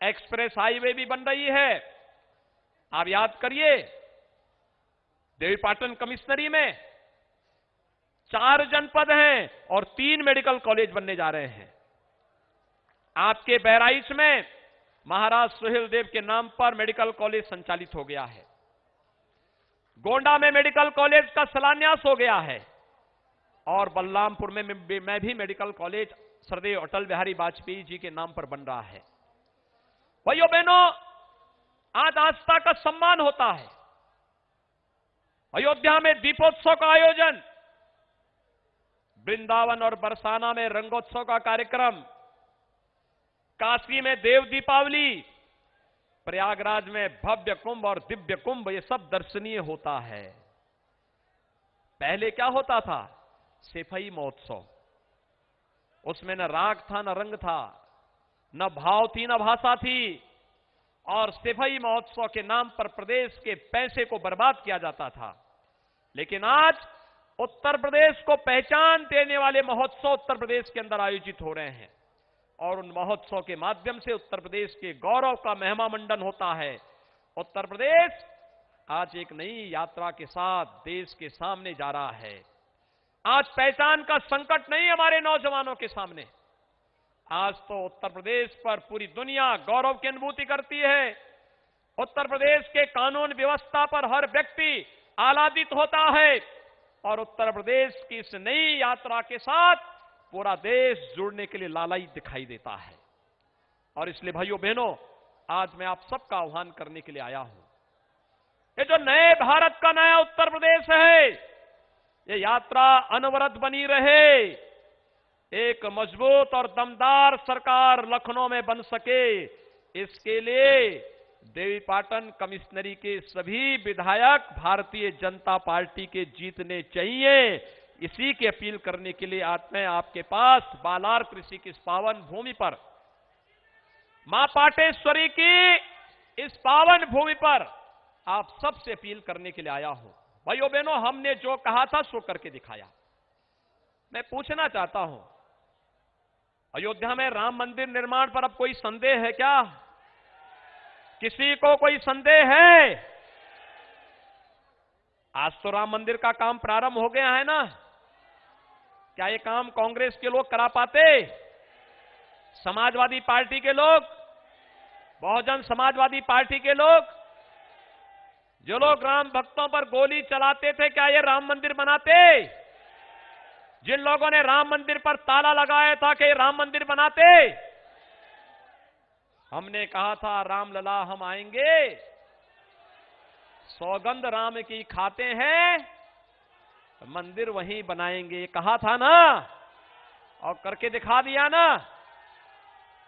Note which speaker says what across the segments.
Speaker 1: Express highway भी बन रही है। आप याद करिए, देवीपाटन कमिश्नरी में 4 जनपद हैं और 3 मेडिकल कॉलेज बनने जा रहे हैं। आपके बहराइच में महाराज सुहेल देव के नाम पर मेडिकल कॉलेज संचालित हो गया है। गोंडा में मेडिकल कॉलेज का शिलान्यास हो गया है और बलरामपुर में भी मेडिकल कॉलेज श्रद्धेय अटल बिहारी वाजपेयी जी के नाम पर बन रहा है। भाइयों बहनों, आज आस्था का सम्मान होता है। अयोध्या में दीपोत्सव का आयोजन, वृंदावन और बरसाना में रंगोत्सव का कार्यक्रम, काशी में देव दीपावली, प्रयागराज में भव्य कुंभ और दिव्य कुंभ, ये सब दर्शनीय होता है। पहले क्या होता था? सिपाही महोत्सव। उसमें न राग था, न रंग था, न भाव थी, न भाषा थी, और सिपाही महोत्सव के नाम पर प्रदेश के पैसे को बर्बाद किया जाता था। लेकिन आज उत्तर प्रदेश को पहचान देने वाले महोत्सव उत्तर प्रदेश के अंदर आयोजित हो रहे हैं और उन महोत्सव के माध्यम से उत्तर प्रदेश के गौरव का महिमा मंडन होता है। उत्तर प्रदेश आज एक नई यात्रा के साथ देश के सामने जा रहा है। आज पहचान का संकट नहीं हमारे नौजवानों के सामने। आज तो उत्तर प्रदेश पर पूरी दुनिया गौरव की अनुभूति करती है। उत्तर प्रदेश के कानून व्यवस्था पर हर व्यक्ति आह्लादित होता है और उत्तर प्रदेश की इस नई यात्रा के साथ पूरा देश जुड़ने के लिए लालायित दिखाई देता है। और इसलिए भाइयों बहनों, आज मैं आप सबका आह्वान करने के लिए आया हूं। ये जो नए भारत का नया उत्तर प्रदेश है, ये यात्रा अनवरत बनी रहे। एक मजबूत और दमदार सरकार लखनऊ में बन सके, इसके लिए देवीपाटन कमिश्नरी के सभी विधायक भारतीय जनता पार्टी के जीतने चाहिए। इसी की अपील करने के लिए आज मैं आपके पास बालार कृषि की इस पावन भूमि पर, मां पाटेश्वरी की इस पावन भूमि पर आप सबसे अपील करने के लिए आया हूं। भाइयों बहनों, हमने जो कहा था सो करके दिखाया। मैं पूछना चाहता हूं, अयोध्या में राम मंदिर निर्माण पर अब कोई संदेह है क्या? किसी को कोई संदेह है? आज तो राम मंदिर का काम प्रारंभ हो गया है ना। क्या ये काम कांग्रेस के लोग करा पाते? समाजवादी पार्टी के लोग, बहुजन समाजवादी पार्टी के लोग, जो लोग राम भक्तों पर गोली चलाते थे, क्या ये राम मंदिर बनाते? जिन लोगों ने राम मंदिर पर ताला लगाया था, क्या ये राम मंदिर बनाते? हमने कहा था राम लला हम आएंगे, सौगंध राम की खाते हैं, मंदिर वहीं बनाएंगे, कहा था ना, और करके दिखा दिया ना।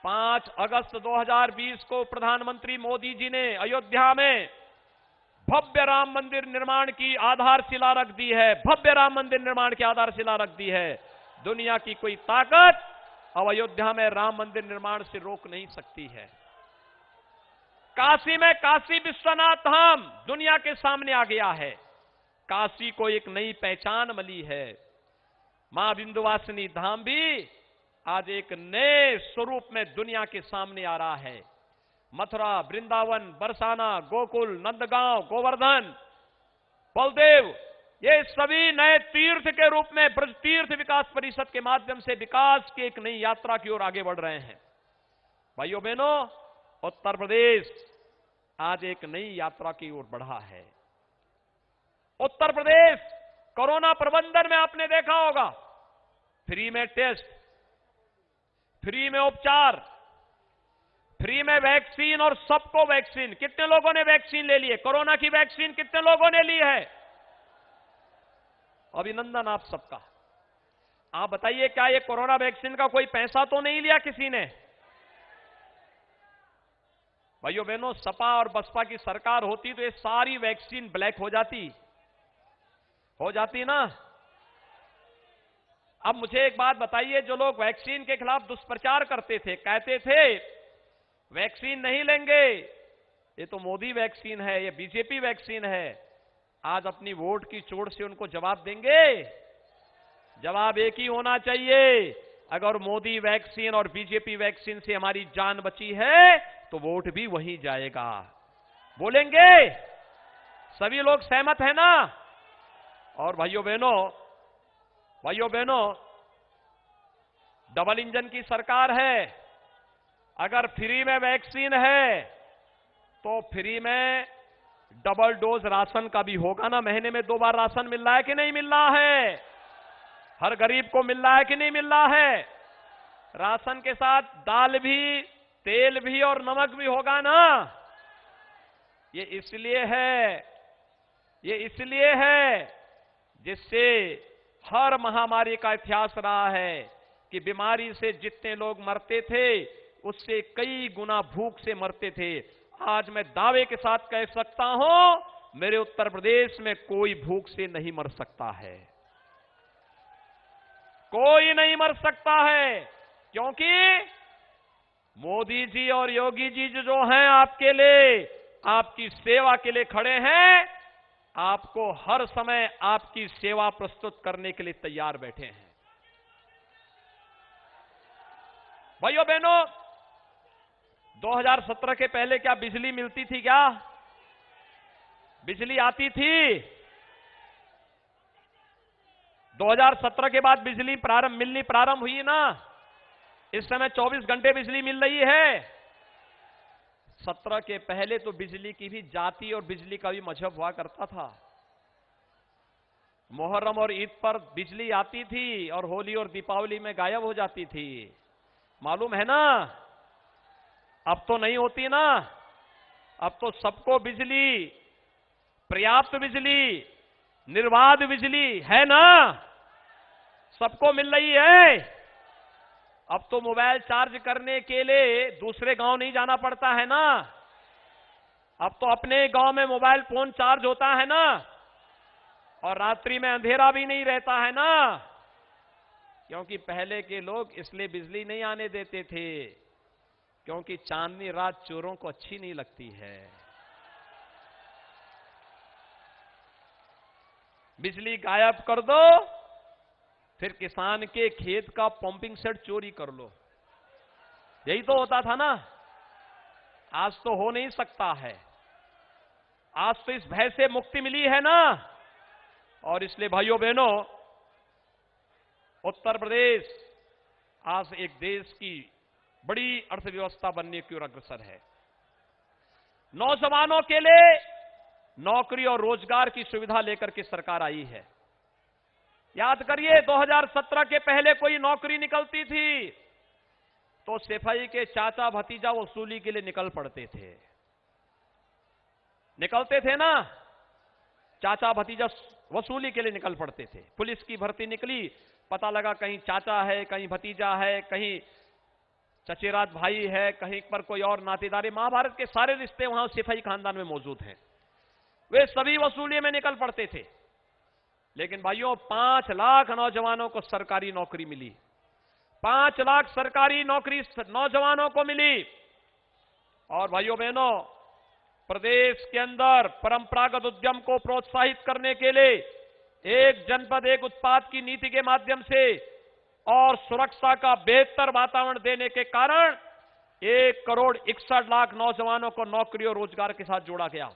Speaker 1: 5 अगस्त 2020 को प्रधानमंत्री मोदी जी ने अयोध्या में भव्य राम मंदिर निर्माण की आधारशिला रख दी है। भव्य राम मंदिर निर्माण की आधारशिला रख दी है। दुनिया की कोई ताकत अब अयोध्या में राम मंदिर निर्माण से रोक नहीं सकती है। काशी में काशी विश्वनाथ धाम दुनिया के सामने आ गया है। काशी को एक नई पहचान मिली है। मां विंध्यवासिनी धाम भी आज एक नए स्वरूप में दुनिया के सामने आ रहा है। मथुरा, वृंदावन, बरसाना, गोकुल, नंदगांव, गोवर्धन, बलदेव, ये सभी नए तीर्थ के रूप में ब्रज तीर्थ विकास परिषद के माध्यम से विकास की एक नई यात्रा की ओर आगे बढ़ रहे हैं। भाइयों बहनों, उत्तर प्रदेश आज एक नई यात्रा की ओर बढ़ा है। उत्तर प्रदेश कोरोना प्रबंधन में आपने देखा होगा, फ्री में टेस्ट, फ्री में उपचार, फ्री में वैक्सीन और सबको वैक्सीन। कितने लोगों ने वैक्सीन ले ली है? कोरोना की वैक्सीन कितने लोगों ने ली है? अभिनंदन आप सबका। आप बताइए, क्या ये कोरोना वैक्सीन का कोई पैसा तो नहीं लिया किसी ने? भाइयों बहनों, सपा और बसपा की सरकार होती तो ये सारी वैक्सीन ब्लैक हो जाती ना। अब मुझे एक बात बताइए, जो लोग वैक्सीन के खिलाफ दुष्प्रचार करते थे, कहते थे वैक्सीन नहीं लेंगे, ये तो मोदी वैक्सीन है, ये बीजेपी वैक्सीन है, आज अपनी वोट की चोट से उनको जवाब देंगे? जवाब एक ही होना चाहिए। अगर मोदी वैक्सीन और बीजेपी वैक्सीन से हमारी जान बची है तो वोट भी वहीं जाएगा। बोलेंगे? सभी लोग सहमत है ना? और भाइयों बहनों, डबल इंजन की सरकार है। अगर फ्री में वैक्सीन है तो फ्री में डबल डोज राशन का भी होगा ना। महीने में 2 बार राशन मिल रहा है कि नहीं मिल रहा है? हर गरीब को मिल रहा है कि नहीं मिल रहा है? राशन के साथ दाल भी, तेल भी और नमक भी होगा ना। ये इसलिए है जिससे हर महामारी का इतिहास रहा है कि बीमारी से जितने लोग मरते थे उससे कई गुना भूख से मरते थे। आज मैं दावे के साथ कह सकता हूं, मेरे उत्तर प्रदेश में कोई भूख से नहीं मर सकता है। कोई नहीं मर सकता है, क्योंकि मोदी जी और योगी जी जो हैं आपके लिए, आपकी सेवा के लिए खड़े हैं। आपको हर समय आपकी सेवा प्रस्तुत करने के लिए तैयार बैठे हैं। भाइयों बहनों, 2017 के पहले क्या बिजली मिलती थी? क्या बिजली आती थी? 2017 के बाद बिजली मिलनी प्रारंभ हुई ना। इस समय 24 घंटे बिजली मिल रही है। 17 के पहले तो बिजली की भी जाति और बिजली का भी मजहब हुआ करता था। मुहर्रम और ईद पर बिजली आती थी और होली और दीपावली में गायब हो जाती थी। मालूम है ना? अब तो नहीं होती ना। अब तो सबको बिजली, पर्याप्त बिजली, निर्बाध बिजली है ना, सबको मिल रही है। अब तो मोबाइल चार्ज करने के लिए दूसरे गांव नहीं जाना पड़ता है ना। अब तो अपने गांव में मोबाइल फोन चार्ज होता है ना, और रात्रि में अंधेरा भी नहीं रहता है ना। क्योंकि पहले के लोग इसलिए बिजली नहीं आने देते थे क्योंकि चांदनी रात चोरों को अच्छी नहीं लगती है। बिजली गायब कर दो, फिर किसान के खेत का पंपिंग सेट चोरी कर लो। यही तो होता था ना। आज तो हो नहीं सकता है। आज तो इस भय से मुक्ति मिली है ना। और इसलिए भाइयों बहनों, उत्तर प्रदेश आज एक देश की बड़ी अर्थव्यवस्था बनने की ओर अग्रसर है। नौजवानों के लिए नौकरी और रोजगार की सुविधा लेकर के सरकार आई है। याद करिए, 2017 के पहले कोई नौकरी निकलती थी तो सिपाही के चाचा भतीजा वसूली के लिए निकल पड़ते थे। निकलते थे ना, चाचा भतीजा वसूली के लिए निकल पड़ते थे। पुलिस की भर्ती निकली, पता लगा कहीं चाचा है, कहीं भतीजा है, कहीं चचेरात भाई है, कहीं पर कोई और नातेदारी। महाभारत के सारे रिश्ते वहां सिपाही खानदान में मौजूद हैं। वे सभी वसूली में निकल पड़ते थे। लेकिन भाइयों, 5 लाख नौजवानों को सरकारी नौकरी मिली। 5 लाख सरकारी नौकरी नौजवानों को मिली। और भाइयों बहनों, प्रदेश के अंदर परंपरागत उद्यम को प्रोत्साहित करने के लिए एक जनपद एक उत्पाद की नीति के माध्यम से और सुरक्षा का बेहतर वातावरण देने के कारण 1,61,00,000 नौजवानों को नौकरी और रोजगार के साथ जोड़ा गया।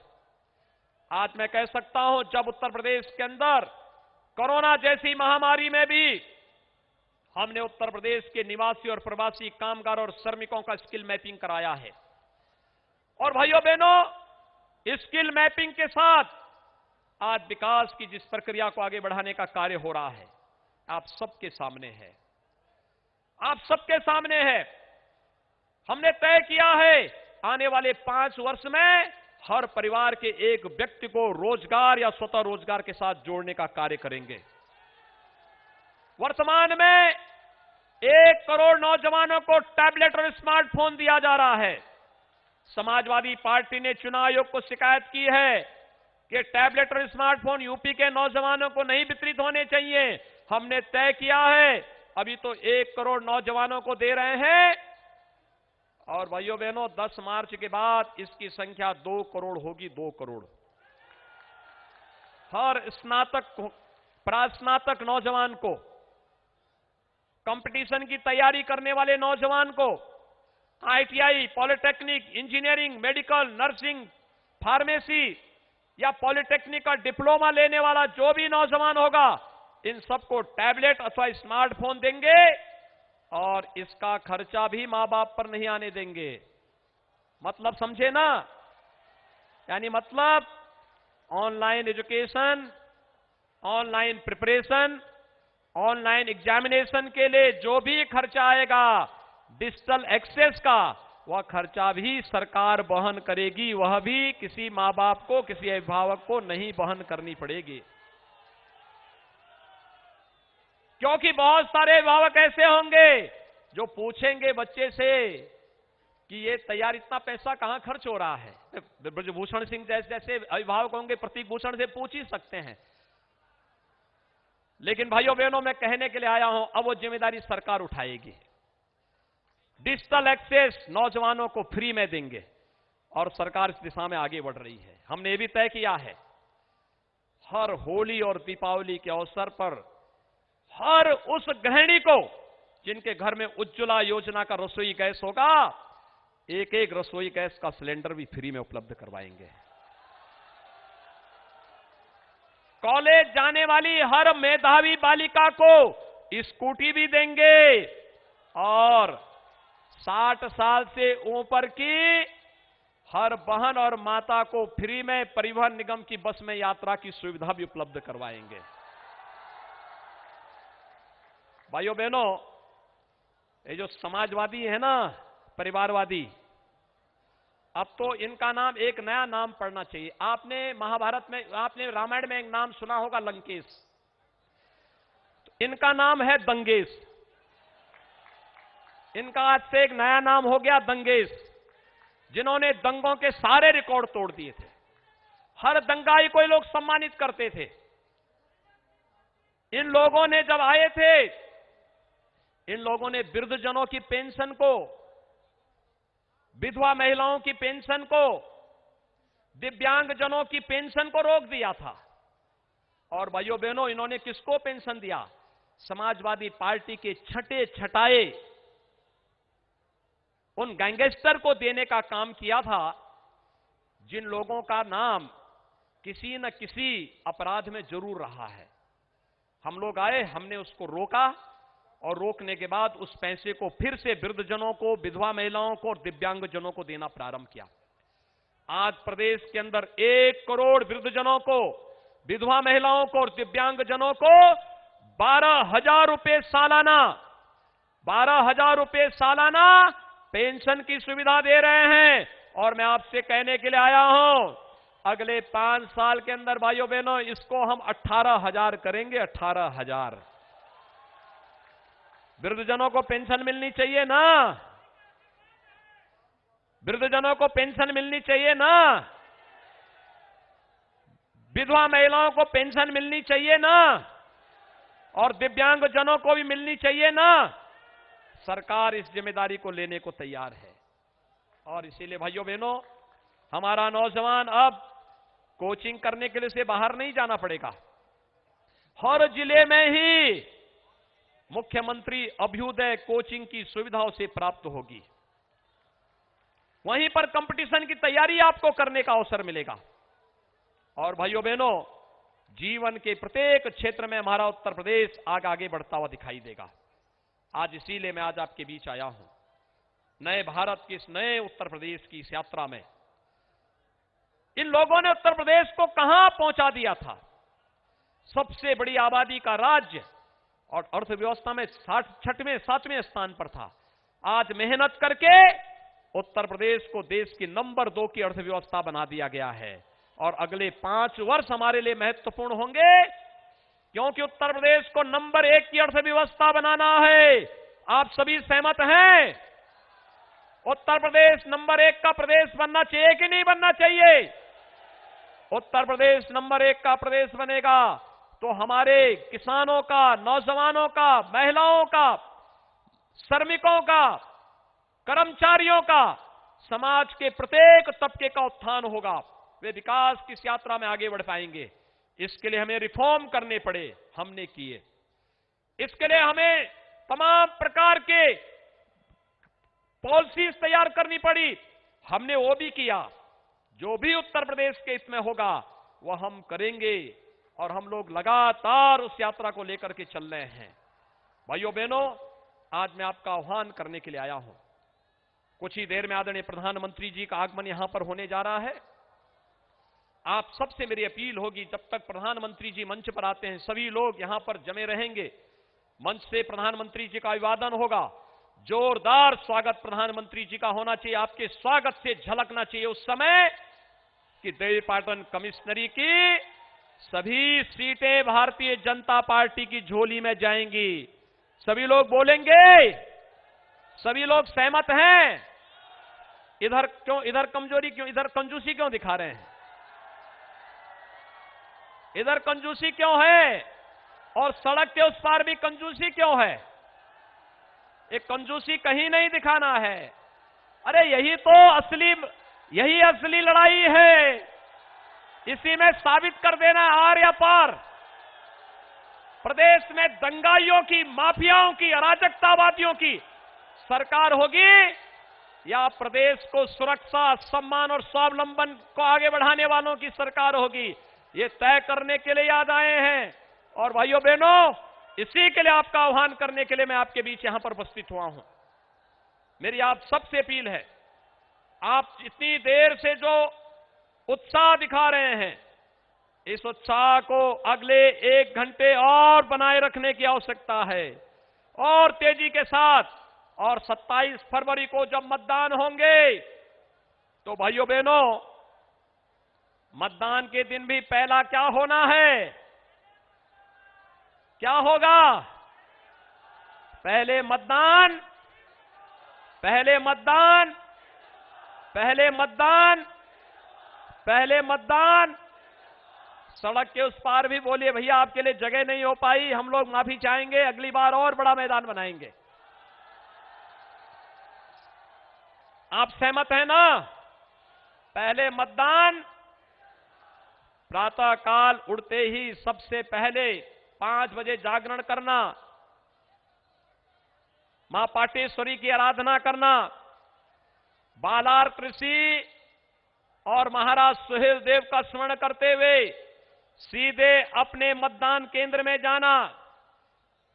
Speaker 1: आज मैं कह सकता हूं, जब उत्तर प्रदेश के अंदर कोरोना जैसी महामारी में भी हमने उत्तर प्रदेश के निवासी और प्रवासी कामगार और श्रमिकों का स्किल मैपिंग कराया है। और भाइयों बहनों, स्किल मैपिंग के साथ आज विकास की जिस प्रक्रिया को आगे बढ़ाने का कार्य हो रहा है, आप सबके सामने है। आप सबके सामने है। हमने तय किया है, आने वाले 5 वर्ष में हर परिवार के एक व्यक्ति को रोजगार या स्वतः रोजगार के साथ जोड़ने का कार्य करेंगे। वर्तमान में 1 करोड़ नौजवानों को टैबलेट और स्मार्टफोन दिया जा रहा है। समाजवादी पार्टी ने चुनाव आयोग को शिकायत की है कि टैबलेट और स्मार्टफोन यूपी के नौजवानों को नहीं वितरित होने चाहिए। हमने तय किया है, अभी तो 1 करोड़ नौजवानों को दे रहे हैं। और भाइयों बहनों, 10 मार्च के बाद इसकी संख्या 2 करोड़ होगी। 2 करोड़। हर स्नातक प्रास्नातक नौजवान को, कंपटीशन की तैयारी करने वाले नौजवान को ITI, polytechnic, engineering, medical, nursing, pharmacy या पॉलिटेक्निक का डिप्लोमा लेने वाला जो भी नौजवान होगा, इन सबको टैबलेट अथवा स्मार्टफोन देंगे और इसका खर्चा भी मां बाप पर नहीं आने देंगे। मतलब समझे ना? यानी मतलब online education, online preparation, online examination के लिए जो भी खर्चा आएगा डिजिटल एक्सेस का, वह खर्चा भी सरकार वहन करेगी। वह भी किसी मां बाप को, किसी अभिभावक को नहीं वहन करनी पड़ेगी। क्योंकि बहुत सारे अभिभावक ऐसे होंगे जो पूछेंगे बच्चे से कि ये तैयार इतना पैसा कहां खर्च हो रहा है। ब्रजभूषण सिंह जैसे अभिभावक होंगे, प्रतीक भूषण से पूछ ही सकते हैं। लेकिन भाइयों बहनों, मैं कहने के लिए आया हूं, अब वो जिम्मेदारी सरकार उठाएगी। डिजिटल एक्सेस नौजवानों को फ्री में देंगे और सरकार इस दिशा में आगे बढ़ रही है। हमने ये भी तय किया है, हर होली और दीपावली के अवसर पर हर उस गृहिणी को जिनके घर में उज्ज्वला योजना का रसोई गैस होगा, एक एक रसोई गैस का सिलेंडर भी फ्री में उपलब्ध करवाएंगे। कॉलेज जाने वाली हर मेधावी बालिका को स्कूटी भी देंगे और 60 साल से ऊपर की हर बहन और माता को फ्री में परिवहन निगम की बस में यात्रा की सुविधा भी उपलब्ध करवाएंगे। भाइयों बहनों, ये जो समाजवादी है ना, परिवारवादी, अब तो इनका नाम, एक नया नाम पढ़ना चाहिए। आपने महाभारत में, आपने रामायण में एक नाम सुना होगा, लंकेश। तो इनका नाम है दंगेश। इनका आज से एक नया नाम हो गया दंगेश, जिन्होंने दंगों के सारे रिकॉर्ड तोड़ दिए थे। हर दंगाई को ये लोग सम्मानित करते थे। इन लोगों ने जब आए थे, इन लोगों ने वृद्धजनों की पेंशन को, विधवा महिलाओं की पेंशन को, दिव्यांगजनों की पेंशन को रोक दिया था। और भाइयों बहनों, इन्होंने किसको पेंशन दिया? समाजवादी पार्टी के छठे छटाए उन गैंगस्टर को देने का काम किया था, जिन लोगों का नाम किसी न किसी अपराध में जरूर रहा है। हम लोग आए, हमने उसको रोका और रोकने के बाद उस पैसे को फिर से वृद्धजनों को, विधवा महिलाओं को और दिव्यांगजनों को देना प्रारंभ किया। आज प्रदेश के अंदर 1 करोड़ वृद्धजनों को, विधवा महिलाओं को और दिव्यांगजनों को 12,000 रुपए सालाना, 12,000 रुपए सालाना पेंशन की सुविधा दे रहे हैं। और मैं आपसे कहने के लिए आया हूं, अगले 5 साल के अंदर भाइयों बहनों, इसको हम 18,000 करेंगे। 18,000 वृद्धजनों को पेंशन मिलनी चाहिए ना? वृद्धजनों को पेंशन मिलनी चाहिए ना? विधवा महिलाओं को पेंशन मिलनी चाहिए ना? और दिव्यांगजनों को भी मिलनी चाहिए ना? सरकार इस जिम्मेदारी को लेने को तैयार है। और इसीलिए भाइयों बहनों, हमारा नौजवान अब कोचिंग करने के लिए से बाहर नहीं जाना पड़ेगा। हर जिले में ही मुख्यमंत्री अभ्युदय कोचिंग की सुविधाओं से प्राप्त होगी। वहीं पर कंपटीशन की तैयारी आपको करने का अवसर मिलेगा। और भाइयों बहनों, जीवन के प्रत्येक क्षेत्र में हमारा उत्तर प्रदेश आगे बढ़ता हुआ दिखाई देगा। आज इसीलिए मैं आज आपके बीच आया हूं। नए भारत की, इस नए उत्तर प्रदेश की इस यात्रा में इन लोगों ने उत्तर प्रदेश को कहां पहुंचा दिया था? सबसे बड़ी आबादी का राज्य और अर्थव्यवस्था में 6वें 7वें स्थान पर था। आज मेहनत करके उत्तर प्रदेश को देश की नंबर 2 की अर्थव्यवस्था बना दिया गया है। और अगले 5 वर्ष हमारे लिए महत्वपूर्ण होंगे, क्योंकि उत्तर प्रदेश को नंबर 1 की अर्थव्यवस्था बनाना है। आप सभी सहमत हैं? उत्तर प्रदेश नंबर 1 का प्रदेश बनना चाहिए कि नहीं बनना चाहिए? उत्तर प्रदेश नंबर 1 का प्रदेश बनेगा तो हमारे किसानों का, नौजवानों का, महिलाओं का, श्रमिकों का, कर्मचारियों का, समाज के प्रत्येक तबके का उत्थान होगा। वे विकास की इस यात्रा में आगे बढ़ पाएंगे। इसके लिए हमें रिफॉर्म करने पड़े, हमने किए। इसके लिए हमें तमाम प्रकार के पॉलिसीज तैयार करनी पड़ी, हमने वो भी किया। जो भी उत्तर प्रदेश के हित में होगा वो हम करेंगे और हम लोग लगातार उस यात्रा को लेकर के चल रहे हैं। भाइयों बहनों, आज मैं आपका आह्वान करने के लिए आया हूं। कुछ ही देर में आदरणीय प्रधानमंत्री जी का आगमन यहां पर होने जा रहा है। आप सबसे मेरी अपील होगी, जब तक प्रधानमंत्री जी मंच पर आते हैं सभी लोग यहां पर जमे रहेंगे। मंच से प्रधानमंत्री जी का अभिवादन होगा। जोरदार स्वागत प्रधानमंत्री जी का होना चाहिए। आपके स्वागत से झलकना चाहिए उस समय कि देवीपाटन कमिश्नरी की सभी सीटें भारतीय जनता पार्टी की झोली में जाएंगी। सभी लोग बोलेंगे, सभी लोग सहमत हैं। इधर क्यों, इधर कमजोरी क्यों, इधर कंजूसी क्यों दिखा रहे हैं? इधर कंजूसी क्यों है और सड़क के उस पार भी कंजूसी क्यों है? एक कंजूसी कहीं नहीं दिखाना है। अरे यही असली लड़ाई है। इसी में साबित कर देना आर या पार। प्रदेश में दंगाइयों की, माफियाओं की, अराजकतावादियों की सरकार होगी या प्रदेश को सुरक्षा, सम्मान और स्वावलंबन को आगे बढ़ाने वालों की सरकार होगी, ये तय करने के लिए याद आए हैं। और भाइयों बहनों, इसी के लिए आपका आह्वान करने के लिए मैं आपके बीच यहां पर उपस्थित हुआ हूं। मेरी आप सबसे अपील है, आप इतनी देर से जो उत्साह दिखा रहे हैं, इस उत्साह को अगले 1 घंटे और बनाए रखने की आवश्यकता है और तेजी के साथ। और 27 फरवरी को जब मतदान होंगे तो भाइयों बहनों, मतदान के दिन भी पहला क्या होना है? क्या होगा? पहले मतदान, पहले मतदान, पहले मतदान, पहले मतदान। सड़क के उस पार भी बोलिए, भैया आपके लिए जगह नहीं हो पाई, हम लोग माफी चाहेंगे, अगली बार और बड़ा मैदान बनाएंगे। आप सहमत हैं ना? पहले मतदान, प्रातः काल उठते ही सबसे पहले 5 बजे जागरण करना, मां पाटेश्वरी की आराधना करना, बालार कृषि और महाराज सुहेल देव का स्मरण करते हुए सीधे अपने मतदान केंद्र में जाना,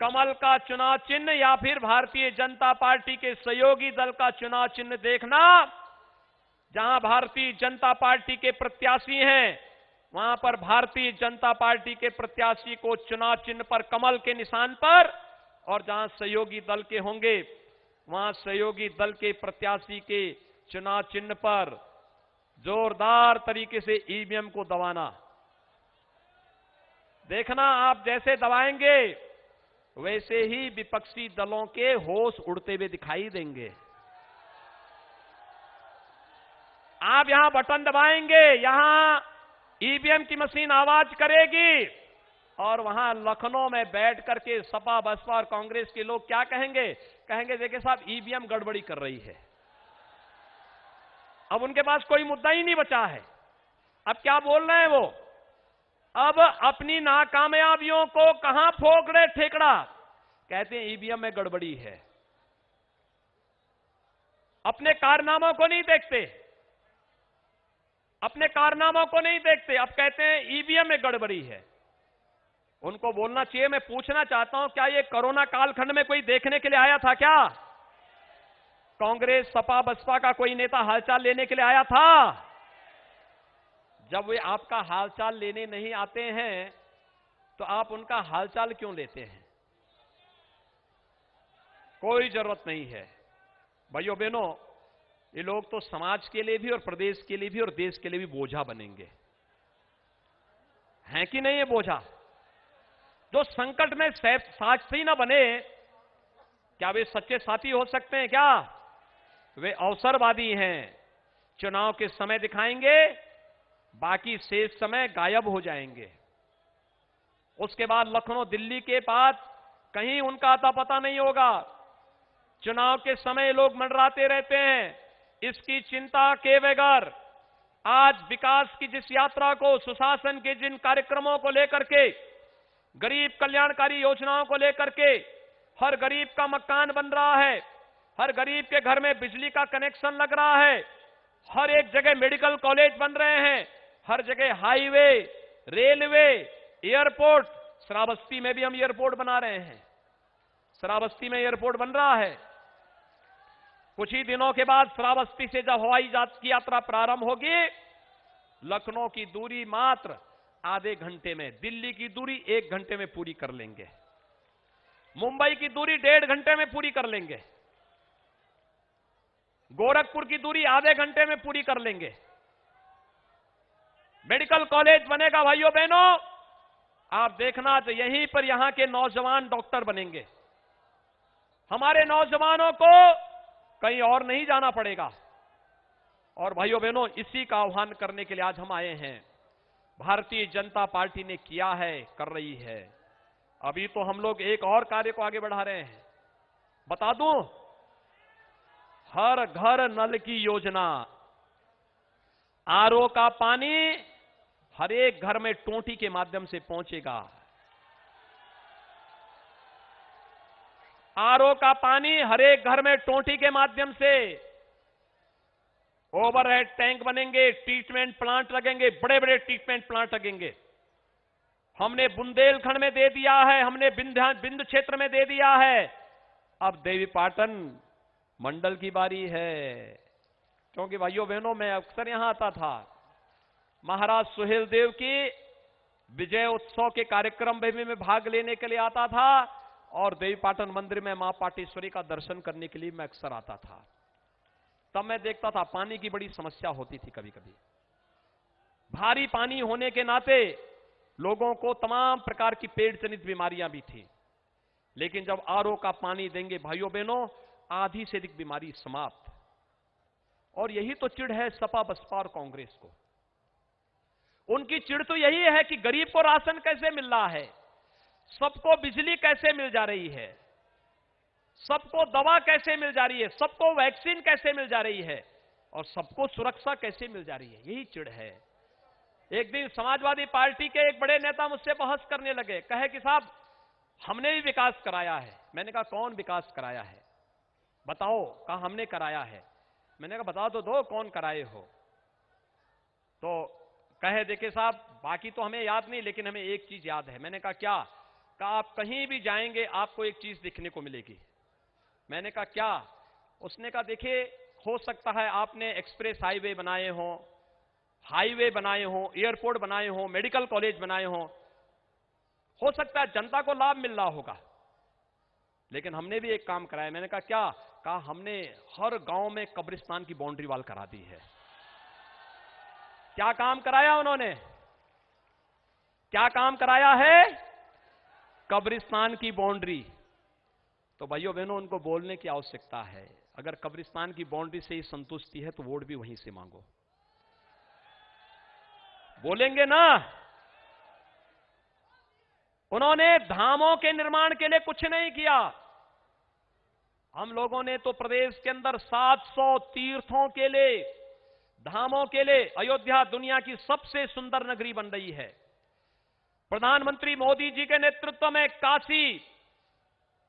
Speaker 1: कमल का चुनाव चिन्ह या फिर भारतीय जनता पार्टी के सहयोगी दल का चुनाव चिन्ह देखना। जहां भारतीय जनता पार्टी के प्रत्याशी हैं वहां पर भारतीय जनता पार्टी के प्रत्याशी को चुनाव चिन्ह पर कमल के निशान पर, और जहां सहयोगी दल के होंगे वहां सहयोगी दल के प्रत्याशी के चुनाव चिन्ह पर जोरदार तरीके से ईवीएम को दबाना। देखना, आप जैसे दबाएंगे वैसे ही विपक्षी दलों के होश उड़ते हुए दिखाई देंगे। आप यहां बटन दबाएंगे, यहां ईवीएम की मशीन आवाज करेगी और वहां लखनऊ में बैठ करके सपा, बसपा और कांग्रेस के लोग क्या कहेंगे? कहेंगे देखिए साहब, ईवीएम गड़बड़ी कर रही है। अब उनके पास कोई मुद्दा ही नहीं बचा है। अब क्या बोल रहे हैं वो? अब अपनी नाकामयाबियों को कहां फोक रहे ठेकड़ा? कहते हैं ईवीएम में गड़बड़ी है। अपने कारनामों को नहीं देखते, अपने कारनामों को नहीं देखते। अब कहते हैं ईवीएम में गड़बड़ी है। उनको बोलना चाहिए, मैं पूछना चाहता हूं, क्या ये कोरोना कालखंड में कोई देखने के लिए आया था क्या? कांग्रेस, सपा, बसपा का कोई नेता हालचाल लेने के लिए आया था? जब वे आपका हालचाल लेने नहीं आते हैं तो आप उनका हालचाल क्यों लेते हैं? कोई जरूरत नहीं है। भाइयों बहनों, ये लोग तो समाज के लिए भी और प्रदेश के लिए भी और देश के लिए भी बोझा बनेंगे, हैं कि नहीं? ये बोझा जो संकट में साथी ना बने, क्या वे सच्चे साथी हो सकते हैं क्या? वे अवसरवादी हैं। चुनाव के समय दिखाएंगे, बाकी शेष समय गायब हो जाएंगे। उसके बाद लखनऊ, दिल्ली के बाद कहीं उनका अता पता नहीं होगा। चुनाव के समय लोग मंडराते रहते हैं। इसकी चिंता के बगैर आज विकास की जिस यात्रा को, सुशासन के जिन कार्यक्रमों को लेकर के, गरीब कल्याणकारी योजनाओं को लेकर के, हर गरीब का मकान बन रहा है, हर गरीब के घर में बिजली का कनेक्शन लग रहा है, हर एक जगह मेडिकल कॉलेज बन रहे हैं, हर जगह हाईवे, रेलवे, एयरपोर्ट। श्रावस्ती में भी हम एयरपोर्ट बना रहे हैं, श्रावस्ती में एयरपोर्ट बन रहा है। कुछ ही दिनों के बाद श्रावस्ती से जब हवाई जहाज की यात्रा प्रारंभ होगी, लखनऊ की दूरी मात्र आधे घंटे में, दिल्ली की दूरी 1 घंटे में पूरी कर लेंगे, मुंबई की दूरी 1.5 घंटे में पूरी कर लेंगे, गोरखपुर की दूरी आधे घंटे में पूरी कर लेंगे। मेडिकल कॉलेज बनेगा भाइयों बहनों, आप देखना तो यहीं पर यहां के नौजवान डॉक्टर बनेंगे। हमारे नौजवानों को कहीं और नहीं जाना पड़ेगा। और भाइयों बहनों, इसी का आह्वान करने के लिए आज हम आए हैं। भारतीय जनता पार्टी ने किया है, कर रही है। अभी तो हम लोग एक और कार्य को आगे बढ़ा रहे हैं। बता दूं, हर घर नल की योजना, आरओ का पानी हर एक घर में टोंटी के माध्यम से पहुंचेगा। आरओ का पानी हर एक घर में टोंटी के माध्यम से, ओवरहेड टैंक बनेंगे, ट्रीटमेंट प्लांट लगेंगे, बड़े बड़े ट्रीटमेंट प्लांट लगेंगे। हमने बुंदेलखंड में दे दिया है, हमने बिंद क्षेत्र में दे दिया है। अब देवीपाटन मंडल की बारी है। क्योंकि भाइयों बहनों, मैं अक्सर यहां आता था, महाराज सुहेलदेव की विजय उत्सव के कार्यक्रम में भी मैं भाग लेने के लिए आता था, और देवीपाटन मंदिर में मां पाटेश्वरी का दर्शन करने के लिए मैं अक्सर आता था। तब मैं देखता था पानी की बड़ी समस्या होती थी। कभी कभी भारी पानी होने के नाते लोगों को तमाम प्रकार की पेट जनित बीमारियां भी थी। लेकिन जब आरओ का पानी देंगे भाइयों बहनों, आधी से अधिक बीमारी समाप्त। और यही तो चिढ़ है सपा बसपा और कांग्रेस को। उनकी चिढ़ तो यही है कि गरीब को राशन कैसे मिल रहा है, सबको बिजली कैसे मिल जा रही है, सबको दवा कैसे मिल जा रही है, सबको वैक्सीन कैसे मिल जा रही है, और सबको सुरक्षा कैसे मिल जा रही है। यही चिढ़ है। एक दिन समाजवादी पार्टी के एक बड़े नेता मुझसे बहस करने लगे, कहे कि साहब हमने भी विकास कराया है। मैंने कहा कौन विकास कराया है, बताओ। कहा हमने कराया है। मैंने कहा बता तो दो कौन कराए हो। तो कहे देखिए साहब, बाकी तो हमें याद नहीं, लेकिन हमें एक चीज याद है। मैंने कहा क्या? कहा आप कहीं भी जाएंगे आपको एक चीज दिखने को मिलेगी। मैंने कहा क्या? उसने कहा देखिए, हो सकता है आपने एक्सप्रेस हाईवे बनाए हो, हाईवे बनाए हो, एयरपोर्ट बनाए हो, मेडिकल कॉलेज बनाए हो सकता है जनता को लाभ मिल रहा होगा, लेकिन हमने भी एक काम कराया। मैंने कहा क्या? कहा हमने हर गांव में कब्रिस्तान की बाउंड्री वॉल करा दी है। क्या काम कराया उन्होंने? क्या काम कराया है? कब्रिस्तान की बाउंड्री। तो भाइयों बहनों, उनको बोलने की आवश्यकता है। अगर कब्रिस्तान की बाउंड्री से ही संतुष्टि है तो वोट भी वहीं से मांगो। बोलेंगे ना? उन्होंने धामों के निर्माण के लिए कुछ नहीं किया। हम लोगों ने तो प्रदेश के अंदर 700 तीर्थों के लिए, धामों के लिए, अयोध्या दुनिया की सबसे सुंदर नगरी बन रही है। प्रधानमंत्री मोदी जी के नेतृत्व में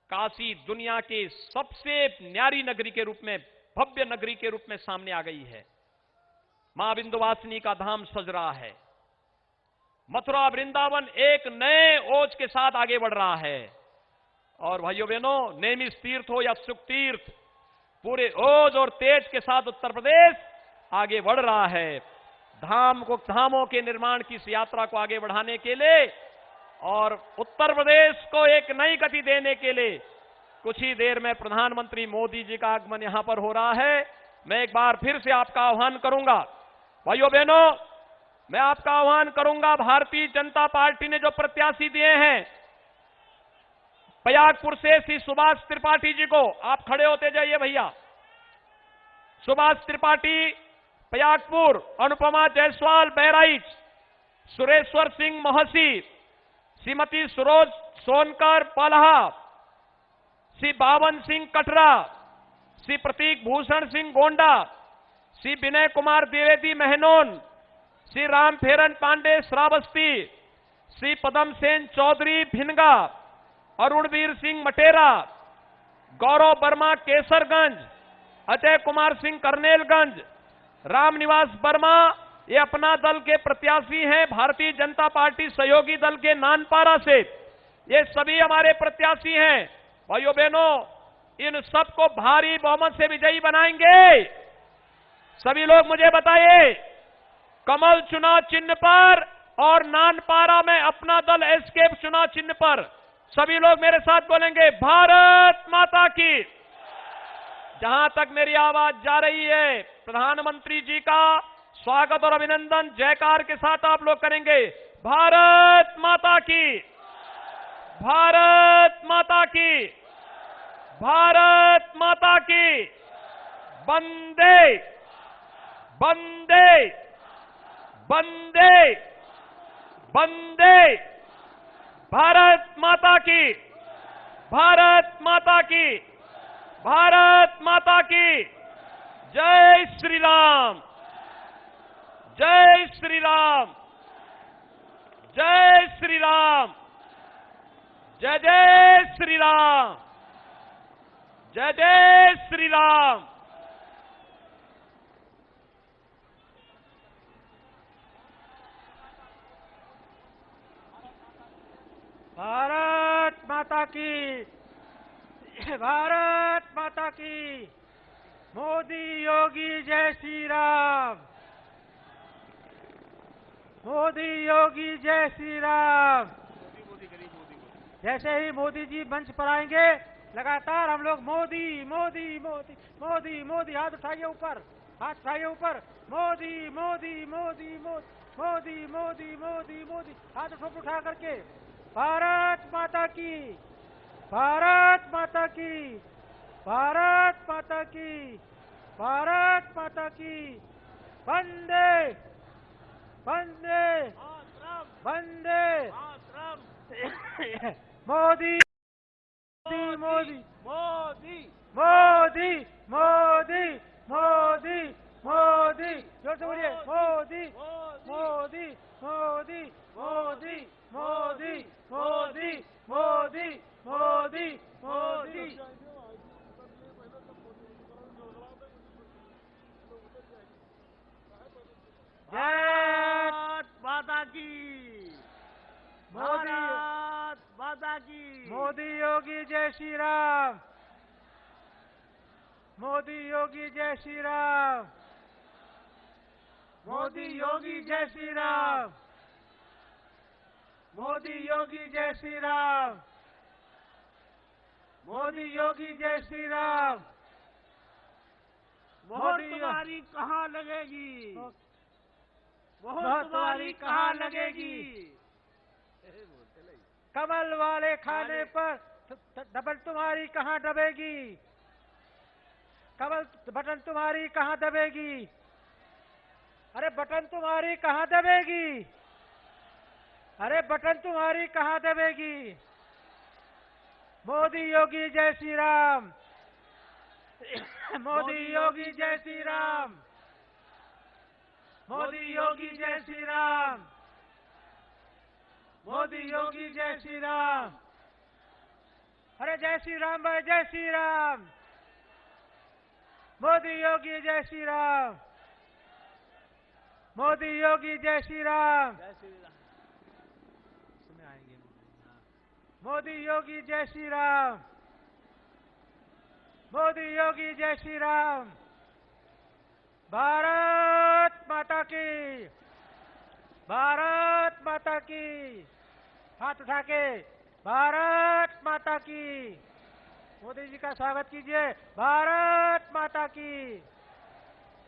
Speaker 1: काशी दुनिया के सबसे न्यारी नगरी के रूप में, भव्य नगरी के रूप में सामने आ गई है। मां विंध्यवासिनी का धाम सज रहा है। मथुरा वृंदावन एक नए ओज के साथ आगे बढ़ रहा है। और भाइयों बहनों, नेमिष तीर्थ हो या सुख तीर्थ, पूरे ओज और तेज के साथ उत्तर प्रदेश आगे बढ़ रहा है। धामों के निर्माण की इस यात्रा को आगे बढ़ाने के लिए और उत्तर प्रदेश को एक नई गति देने के लिए कुछ ही देर में प्रधानमंत्री मोदी जी का आगमन यहां पर हो रहा है। मैं एक बार फिर से आपका आह्वान करूंगा, भाइयों बहनों, मैं आपका आह्वान करूंगा, भारतीय जनता पार्टी ने जो प्रत्याशी दिए हैं प्रयागपुर से श्री सुभाष त्रिपाठी जी को, आप खड़े होते जाइए भैया। सुभाष त्रिपाठी प्रयागपुर, अनुपमा जायसवाल बहराइच, सुरेश्वर सिंह मोहसी, श्रीमती सरोज सोनकर पलहा, श्री बावन सिंह कटरा, श्री प्रतीक भूषण सिंह गोंडा, श्री विनय कुमार द्विवेदी महनौन, श्री राम फेरन पांडे श्रावस्ती, श्री पदम सेन चौधरी भिनगा, अरुणवीर सिंह मटेरा, गौरव वर्मा केसरगंज, अजय कुमार सिंह करनेलगंज, रामनिवास वर्मा ये अपना दल के प्रत्याशी हैं, भारतीय जनता पार्टी सहयोगी दल के नानपारा से। ये सभी हमारे प्रत्याशी हैं। भाइयों बहनों, इन सबको भारी बहुमत से विजयी बनाएंगे। सभी लोग मुझे बताइए, कमल चुनाव चिन्ह पर और नानपारा में अपना दल एस्केप चुनाव चिन्ह पर। सभी लोग मेरे साथ बोलेंगे, भारत माता की। जहां तक मेरी आवाज जा रही है, प्रधानमंत्री जी का स्वागत और अभिनंदन जयकार के साथ आप लोग करेंगे, भारत माता की, भारत माता की, भारत माता की, वंदे वंदे वंदे वंदे, भारत माता की, भारत माता की, भारत माता की। जय श्री राम, जय श्री राम, जय श्री राम, जय जय श्री राम, जय जय श्री राम।
Speaker 2: भारत माता की, भारत माता की। मोदी योगी जय श्री राम, मोदी योगी जय श्री राम। जैसे ही मोदी जी मंच पर आएंगे, लगातार हम लोग मोदी मोदी मोदी मोदी मोदी, हाथ उठाइए ऊपर, हाथ उठाइए ऊपर, मोदी मोदी मोदी मोदी मोदी मोदी मोदी मोदी, हाथ उठा करके, भारत माता की, भारत माता की, भारत माता की, भारत माता की। वंदे वंदे वंदे, मोदी मोदी मोदी मोदी मोदी मोदी मोदी, जोर से बोलिए, मोदी मोदी मोदी मोदी मोदी मोदी मोदी मोदी मोदी। भारत माता की, भारत माता की। मोदी योगी जय श्री राम, मोदी योगी जय श्री राम, मोदी योगी जय श्री राम, मोदी योगी जय श्री राम, मोदी योगी जय श्री राम। मोहर तुम्हारी कहाँ लगेगी, मोहर तुम्हारी कहाँ लगेगी। कमल वाले खाने पर डबल तुम्हारी कहाँ दबेगी, कमल बटन तुम्हारी कहाँ दबेगी, अरे बटन तुम्हारी कहाँ दबेगी, अरे बटन तुम्हारी कहाँ दबेगी। मोदी योगी जय श्री राम, मोदी योगी जय श्री राम, मोदी योगी जय श्री राम, मोदी योगी जय श्री राम। अरे जय श्री राम भाई, जय श्री राम, मोदी योगी जय श्री राम, मोदी योगी जय श्री राम, मोदी योगी जय श्री राम, मोदी योगी जय श्री राम। भारत माता की, भारत माता की। हाथ उठा के, भारत माता की। मोदी जी का स्वागत कीजिए, भारत माता की,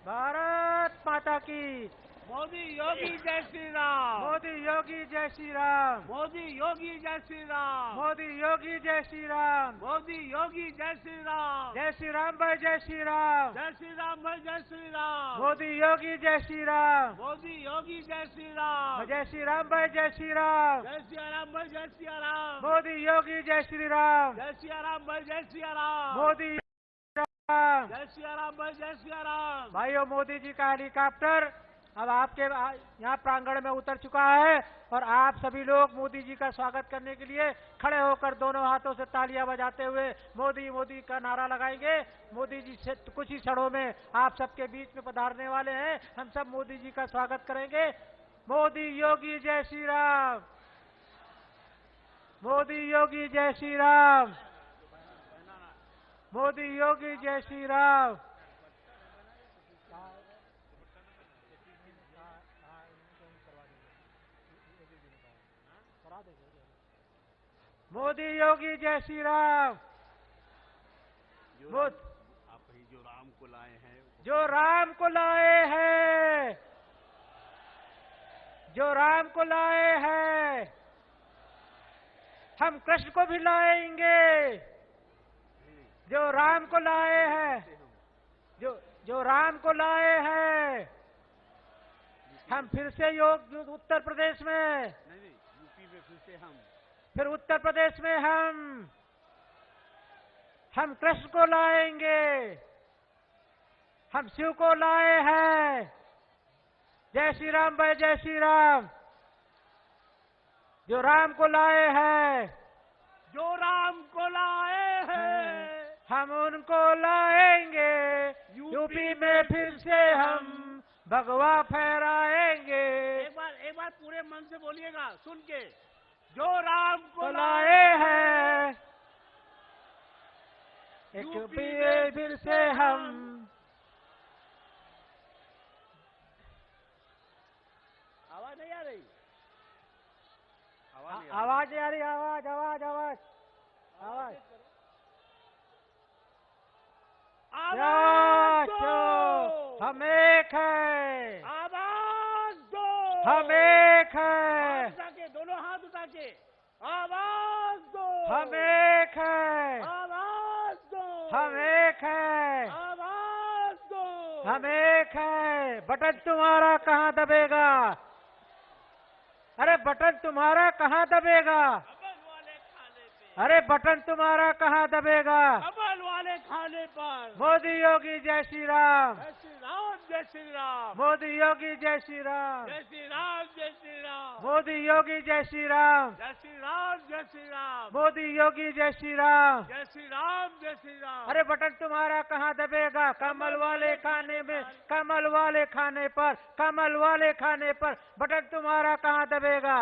Speaker 2: भारत माता की। मोदी योगी जय श्री राम, मोदी योगी जय श्री राम, मोदी योगी जय श्री राम, मोदी योगी जय श्री राम, मोदी योगी जय श्री राम। जय श्री राम भाई, जय श्री राम, जय श्री राम भाई, जय श्री राम। मोदी योगी जय श्री राम, मोदी योगी जय श्री राम, जय श्री राम भाई, जय श्री राम, जय श्री राम भाई, जय श्री राम। मोदी योगी जय श्री राम, जय श्री राम भाई, जय श्री राम, मोदी जय श्री राम भाई, जय श्री राम। भाइयों, मोदी जी का हेलीकॉप्टर अब आपके यहाँ प्रांगण में उतर चुका है और आप सभी लोग मोदी जी का स्वागत करने के लिए खड़े होकर दोनों हाथों से तालियां बजाते हुए मोदी मोदी का नारा लगाएंगे। मोदी जी से कुछ ही क्षणों में आप सबके बीच में पधारने वाले हैं। हम सब मोदी जी का स्वागत करेंगे। मोदी योगी जय श्री राम, मोदी योगी जय श्री राम, मोदी योगी जय श्री राम। मोदी योगी जय श्री राम।
Speaker 3: आप जो राम को लाए हैं,
Speaker 2: जो राम को लाए हैं, जो राम को लाए हैं, हम कृष्ण को भी लाएंगे। जो राम को लाए हैं, जो राम को लाए हैं, हम फिर से योग उत्तर प्रदेश में,
Speaker 3: नहीं यूपी में फिर से
Speaker 2: फिर उत्तर प्रदेश में हम कृष्ण को लाएंगे। हम शिव को लाए हैं। जय श्री राम भाई, जय श्री राम। जो राम को लाए हैं,
Speaker 3: जो राम को लाए हैं,
Speaker 2: हम उनको लाएंगे। यूपी में फिर से हम भगवा फहराएंगे।
Speaker 3: एक बार पूरे मन से बोलिएगा सुन के। जो राम को
Speaker 2: लाए हैं, यूपी में फिर से हम।
Speaker 3: आवाज नहीं आ रही?
Speaker 2: आवाज आ रही, आवाज आवाज आवाज आवाज।
Speaker 3: आवाज दो,
Speaker 2: हम एक है।
Speaker 3: आवाज दो,
Speaker 2: हम एक है।
Speaker 3: उठा के, दोनों हाथ उठा के आवाज दो।
Speaker 2: हम एक है।
Speaker 3: आवाज दो,
Speaker 2: हम एक है।
Speaker 3: आवाज दो।
Speaker 2: हम एक है। बटन तुम्हारा कहाँ दबेगा? अरे बटन तुम्हारा कहाँ दबेगा?
Speaker 3: अमल वाले खाने पे,
Speaker 2: अरे बटन तुम्हारा कहाँ दबेगा?
Speaker 3: अमल वाले खाने पर।
Speaker 2: मोदी योगी जय श्री राम,
Speaker 3: जय श्री राम, जय श्री राम,
Speaker 2: मोदी योगी जय श्री राम,
Speaker 3: जय श्री राम, जय श्री राम,
Speaker 2: मोदी योगी जय श्री राम,
Speaker 3: जय श्री राम, जय श्री राम,
Speaker 2: मोदी योगी जय श्री राम।
Speaker 3: जय श्री राम, जय श्री राम।
Speaker 2: अरे बटन तुम्हारा कहाँ दबेगा? कमल वाले खाने में, कमल वाले खाने पर, कमल वाले खाने पर बटन तुम्हारा कहाँ दबेगा?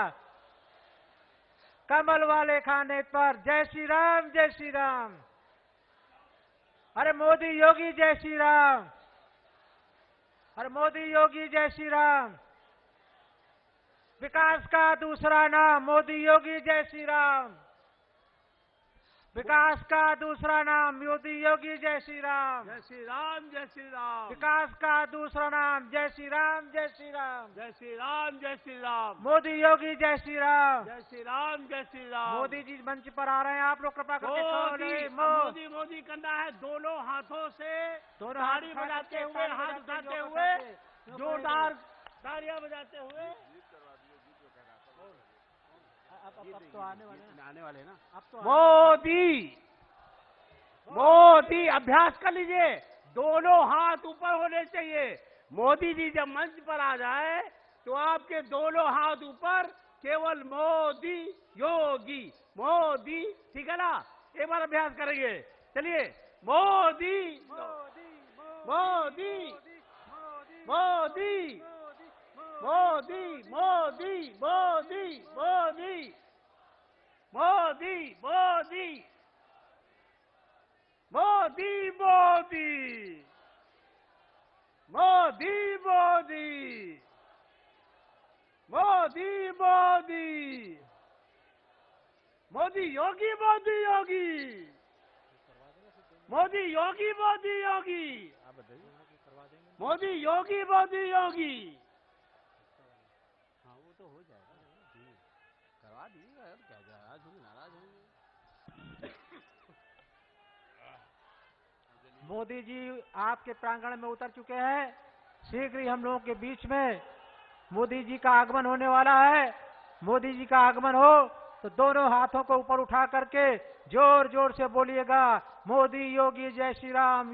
Speaker 2: कमल वाले खाने पर। जय श्री राम, जय श्री राम। अरे मोदी योगी जय श्री राम, अरे मोदी योगी जय श्री राम। विकास का दूसरा नाम मोदी योगी जय श्री राम। विकास का दूसरा नाम मोदी योगी जय श्री राम।
Speaker 3: जय श्री राम, जय श्री राम।
Speaker 2: विकास का दूसरा नाम जय श्री राम, जय श्री राम।
Speaker 3: जय श्री राम, जय श्री राम।
Speaker 2: मोदी योगी जय श्री राम।
Speaker 3: जय श्री राम, जय श्री राम।
Speaker 2: मोदी जी मंच पर आ रहे हैं, आप लोग कृपा करके
Speaker 3: मोदी मोदी मोदी करना है। दोनों हाथों से
Speaker 2: दोनों
Speaker 3: ताली बजाते हुए, हाथ उठाते हुए, जोरदार तालियां बजाते हुए।
Speaker 2: अब तो आने वाले
Speaker 3: ना।
Speaker 2: अब तो
Speaker 3: मोदी मोदी अभ्यास कर लीजिए। दोनों हाथ ऊपर होने चाहिए। मोदी जी जब मंच पर आ जाए तो आपके दोनों हाथ ऊपर, केवल मोदी योगी, मोदी। ठीक है ना? एक बार अभ्यास करेंगे। चलिए, मोदी मोदी मोदी मोदी मोदी मोदी मोदी मोदी मोदी मोदी मोदी मोदी मोदी मोदी योगी, मोदी योगी, मोदी योगी, मोदी योगी, मोदी योगी, मोदी योगी। हाँ, वो तो हो जाएगा, करवा दीजिएगा। क्या नाराज होंगे, नाराज होंगे।
Speaker 2: मोदी जी आपके प्रांगण में उतर चुके हैं। शीघ्र ही हम लोगों के बीच में मोदी जी का आगमन होने वाला है। मोदी जी का आगमन हो तो दोनों हाथों को ऊपर उठा करके जोर जोर से बोलिएगा, मोदी योगी जय श्री राम,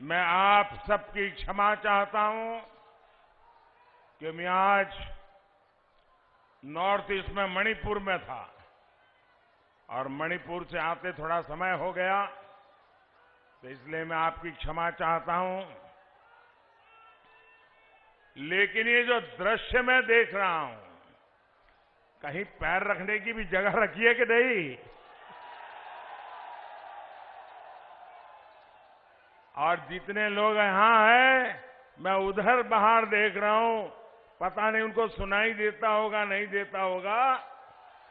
Speaker 4: मैं आप सबकी क्षमा चाहता हूं कि मैं आज नॉर्थ ईस्ट में मणिपुर में था और मणिपुर से आते थोड़ा समय हो गया, तो इसलिए मैं आपकी क्षमा चाहता हूं। लेकिन ये जो दृश्य मैं देख रहा हूं, कहीं पैर रखने की भी जगह रखी है कि नहीं? और जितने लोग यहां हैं, मैं उधर बाहर देख रहा हूं, पता नहीं उनको सुनाई देता होगा नहीं देता होगा,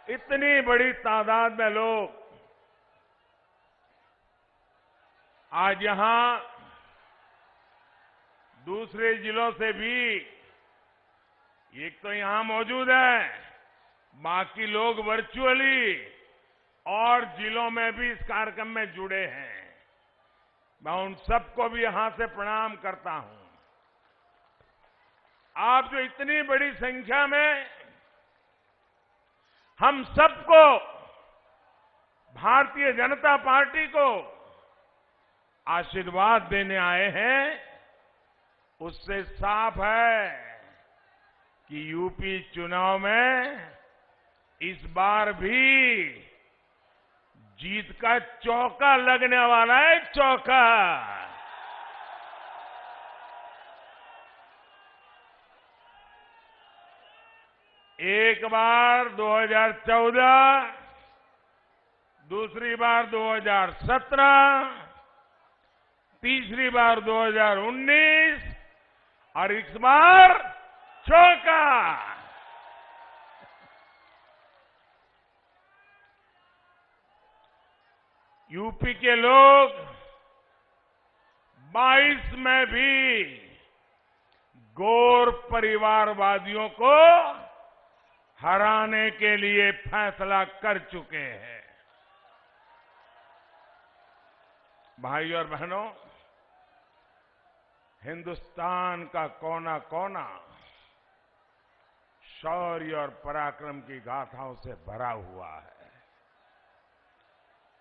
Speaker 4: इतनी बड़ी तादाद में लोग आज यहां दूसरे जिलों से भी एक तो यहां मौजूद है, बाकी लोग वर्चुअली और जिलों में भी इस कार्यक्रम में जुड़े हैं। मैं उन सबको भी यहां से प्रणाम करता हूं। आप जो इतनी बड़ी संख्या में हम सबको, भारतीय जनता पार्टी को आशीर्वाद देने आए हैं, उससे साफ है कि यूपी चुनाव में इस बार भी जीत का चौका लगने वाला है, चौका। एक बार 2014, दूसरी बार 2017, तीसरी बार 2019 और इस बार चौका। यूपी के लोग 22 में भी गौर परिवारवादियों को हराने के लिए फैसला कर चुके हैं। भाई और बहनों, हिंदुस्तान का कोना कोना शौर्य और पराक्रम की गाथाओं से भरा हुआ है।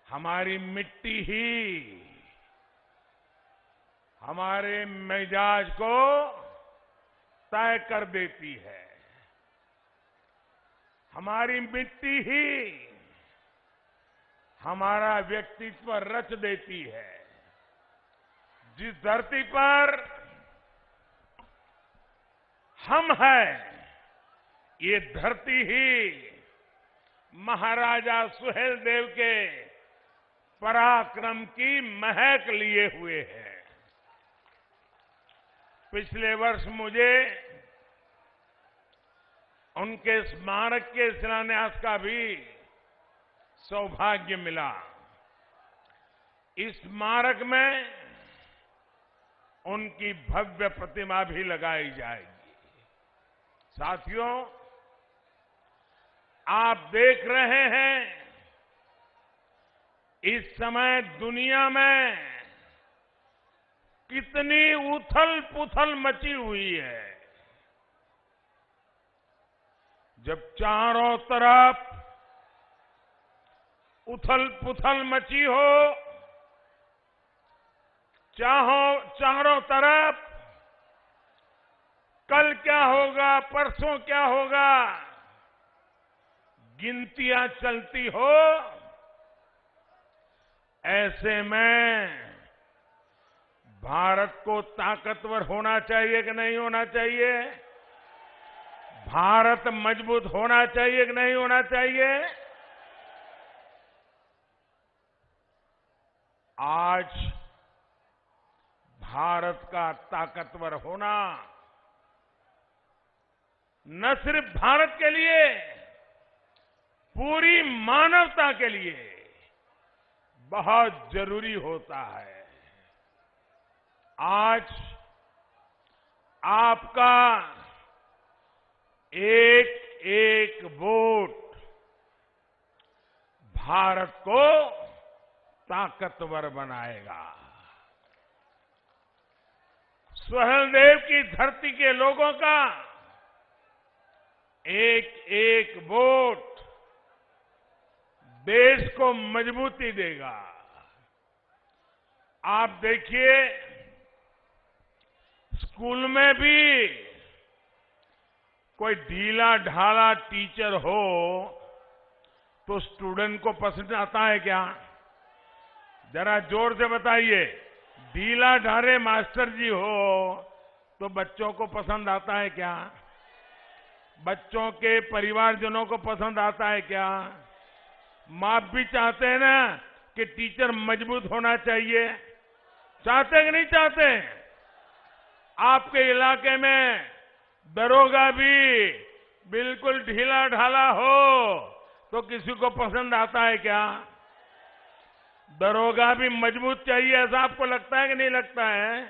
Speaker 4: हमारी मिट्टी ही हमारे मिजाज को तय कर देती है। हमारी मिट्टी ही हमारा व्यक्तित्व रच देती है। जिस धरती पर हम हैं, ये धरती ही महाराजा सुहेलदेव के पराक्रम की महक लिए हुए है। पिछले वर्ष मुझे उनके स्मारक के शिलान्यास का भी सौभाग्य मिला। इस स्मारक में उनकी भव्य प्रतिमा भी लगाई जाएगी। साथियों, आप देख रहे हैं इस समय दुनिया में कितनी उथल पुथल मची हुई है। जब चारों तरफ उथल पुथल मची हो, चारों तरफ कल क्या होगा, परसों क्या होगा, गिनतियां चलती हो, ऐसे में भारत को ताकतवर होना चाहिए कि नहीं होना चाहिए? भारत मजबूत होना चाहिए कि नहीं होना चाहिए? आज भारत का ताकतवर होना न सिर्फ भारत के लिए, पूरी मानवता के लिए बहुत जरूरी होता है। आज आपका एक एक वोट भारत को ताकतवर बनाएगा। सुहेलदेव की धरती के लोगों का एक एक वोट देश को मजबूती देगा। आप देखिए, स्कूल में भी कोई ढीला ढाला टीचर हो तो स्टूडेंट को पसंद आता है क्या? जरा जोर से बताइए। ढीला ढाले मास्टर जी हो तो बच्चों को पसंद आता है क्या? बच्चों के परिवारजनों को पसंद आता है क्या? माँ भी चाहते हैं ना कि टीचर मजबूत होना चाहिए। चाहते कि नहीं चाहते? आपके इलाके में दरोगा भी बिल्कुल ढीला ढाला हो तो किसी को पसंद आता है क्या? दरोगा भी मजबूत चाहिए, ऐसा आपको लगता है कि नहीं लगता है?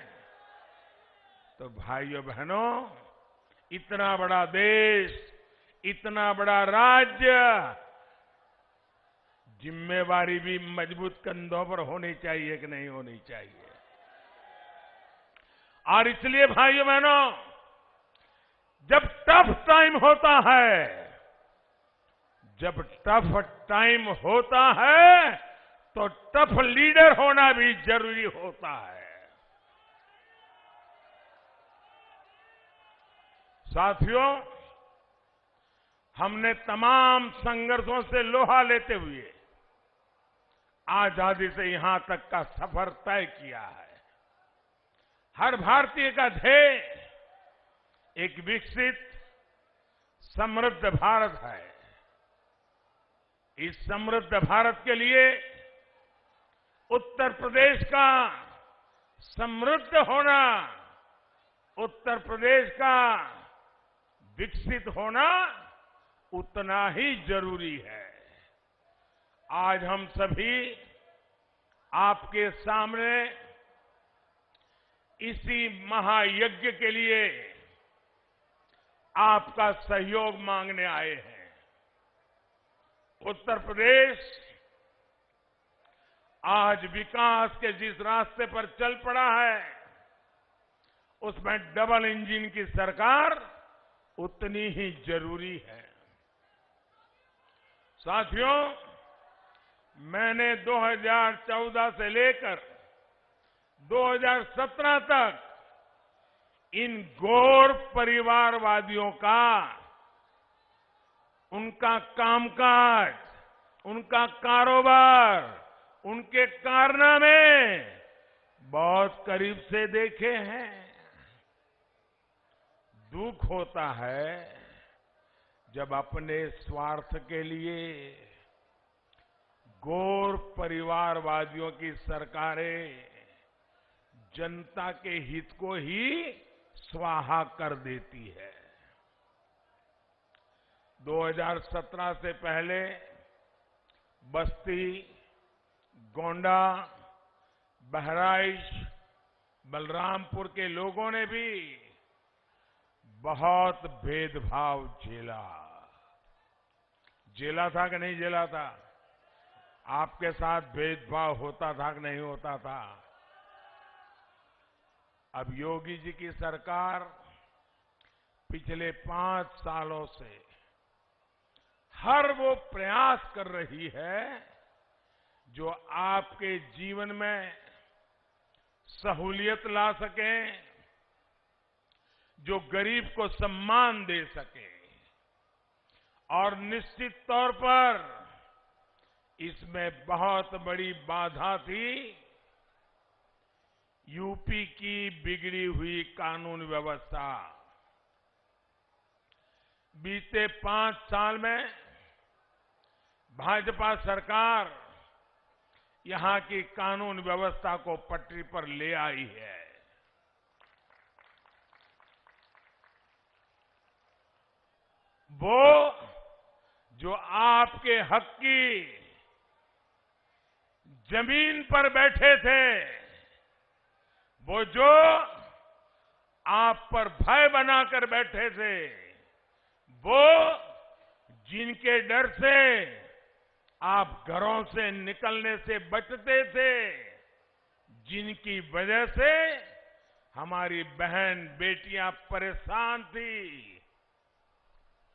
Speaker 4: तो भाइयों बहनों, इतना बड़ा देश, इतना बड़ा राज्य, जिम्मेवारी भी मजबूत कंधों पर होनी चाहिए कि नहीं होनी चाहिए? और इसलिए भाइयों बहनों, जब टफ टाइम होता है, जब टफ टाइम होता है तो टफ लीडर होना भी जरूरी होता है। साथियों, हमने तमाम संघर्षों से लोहा लेते हुए आजादी से यहां तक का सफर तय किया है। हर भारतीय का ध्येय एक विकसित समृद्ध भारत है। इस समृद्ध भारत के लिए उत्तर प्रदेश का समृद्ध होना, उत्तर प्रदेश का विकसित होना उतना ही जरूरी है। आज हम सभी आपके सामने इसी महायज्ञ के लिए आपका सहयोग मांगने आए हैं। उत्तर प्रदेश आज विकास के जिस रास्ते पर चल पड़ा है, उसमें डबल इंजन की सरकार उतनी ही जरूरी है। साथियों, मैंने 2014 से लेकर 2017 तक इन गौर परिवारवादियों का, उनका कामकाज, उनका कारोबार, उनके कारनामे बहुत करीब से देखे हैं। दुख होता है जब अपने स्वार्थ के लिए गौर परिवारवादियों की सरकारें जनता के हित को ही स्वाहा कर देती है। 2017 से पहले बस्ती, गोंडा, बहराइच, बलरामपुर के लोगों ने भी बहुत भेदभाव झेला था कि नहीं झेला था? आपके साथ भेदभाव होता था कि नहीं होता था? अब योगी जी की सरकार पिछले 5 सालों से हर वो प्रयास कर रही है जो आपके जीवन में सहूलियत ला सके, जो गरीब को सम्मान दे सके। और निश्चित तौर पर इसमें बहुत बड़ी बाधा थी यूपी की बिगड़ी हुई कानून व्यवस्था। बीते 5 साल में भाजपा सरकार यहां की कानून व्यवस्था को पटरी पर ले आई है। वो जो आपके हक की जमीन पर बैठे थे, वो जो आप पर भय बनाकर बैठे थे, वो जिनके डर से आप घरों से निकलने से बचते थे, जिनकी वजह से हमारी बहन बेटियां परेशान थी,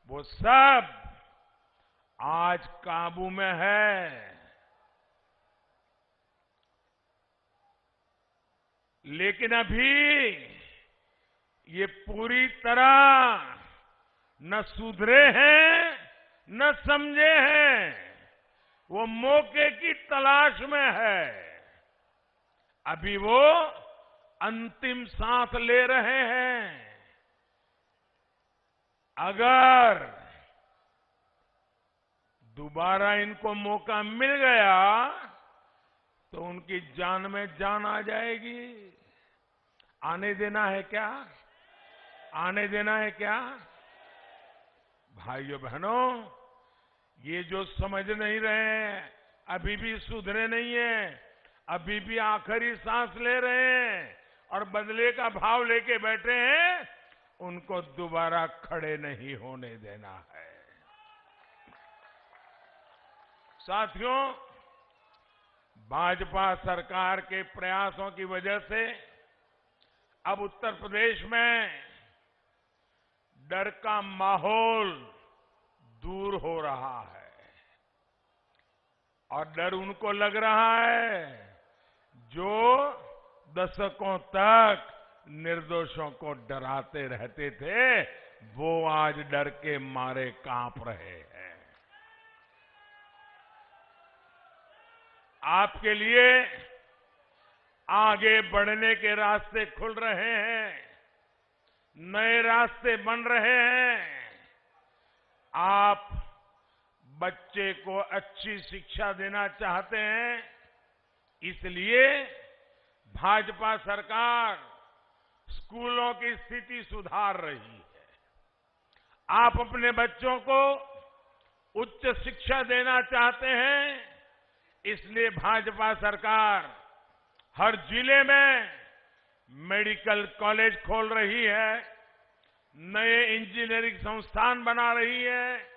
Speaker 4: वो सब आज काबू में है। लेकिन अभी ये पूरी तरह न सुधरे हैं न समझे हैं, वो मौके की तलाश में है। अभी वो अंतिम सांस ले रहे हैं। अगर दोबारा इनको मौका मिल गया तो उनकी जान में जान आ जाएगी। आने देना है क्या? आने देना है क्या? भाइयों बहनों, ये जो समझ नहीं रहे हैं, अभी भी सुधरे नहीं है, अभी भी आखिरी सांस ले रहे हैं और बदले का भाव लेके बैठे हैं, उनको दोबारा खड़े नहीं होने देना है। साथियों, भाजपा सरकार के प्रयासों की वजह से अब उत्तर प्रदेश में डर का माहौल दूर हो रहा है और डर उनको लग रहा है जो दशकों तक निर्दोषों को डराते रहते थे, वो आज डर के मारे कांप रहे हैं। आपके लिए आगे बढ़ने के रास्ते खुल रहे हैं, नए रास्ते बन रहे हैं। आप बच्चे को अच्छी शिक्षा देना चाहते हैं, इसलिए भाजपा सरकार स्कूलों की स्थिति सुधार रही है। आप अपने बच्चों को उच्च शिक्षा देना चाहते हैं, इसलिए भाजपा सरकार हर जिले में मेडिकल कॉलेज खोल रही है, नए इंजीनियरिंग संस्थान बना रही है,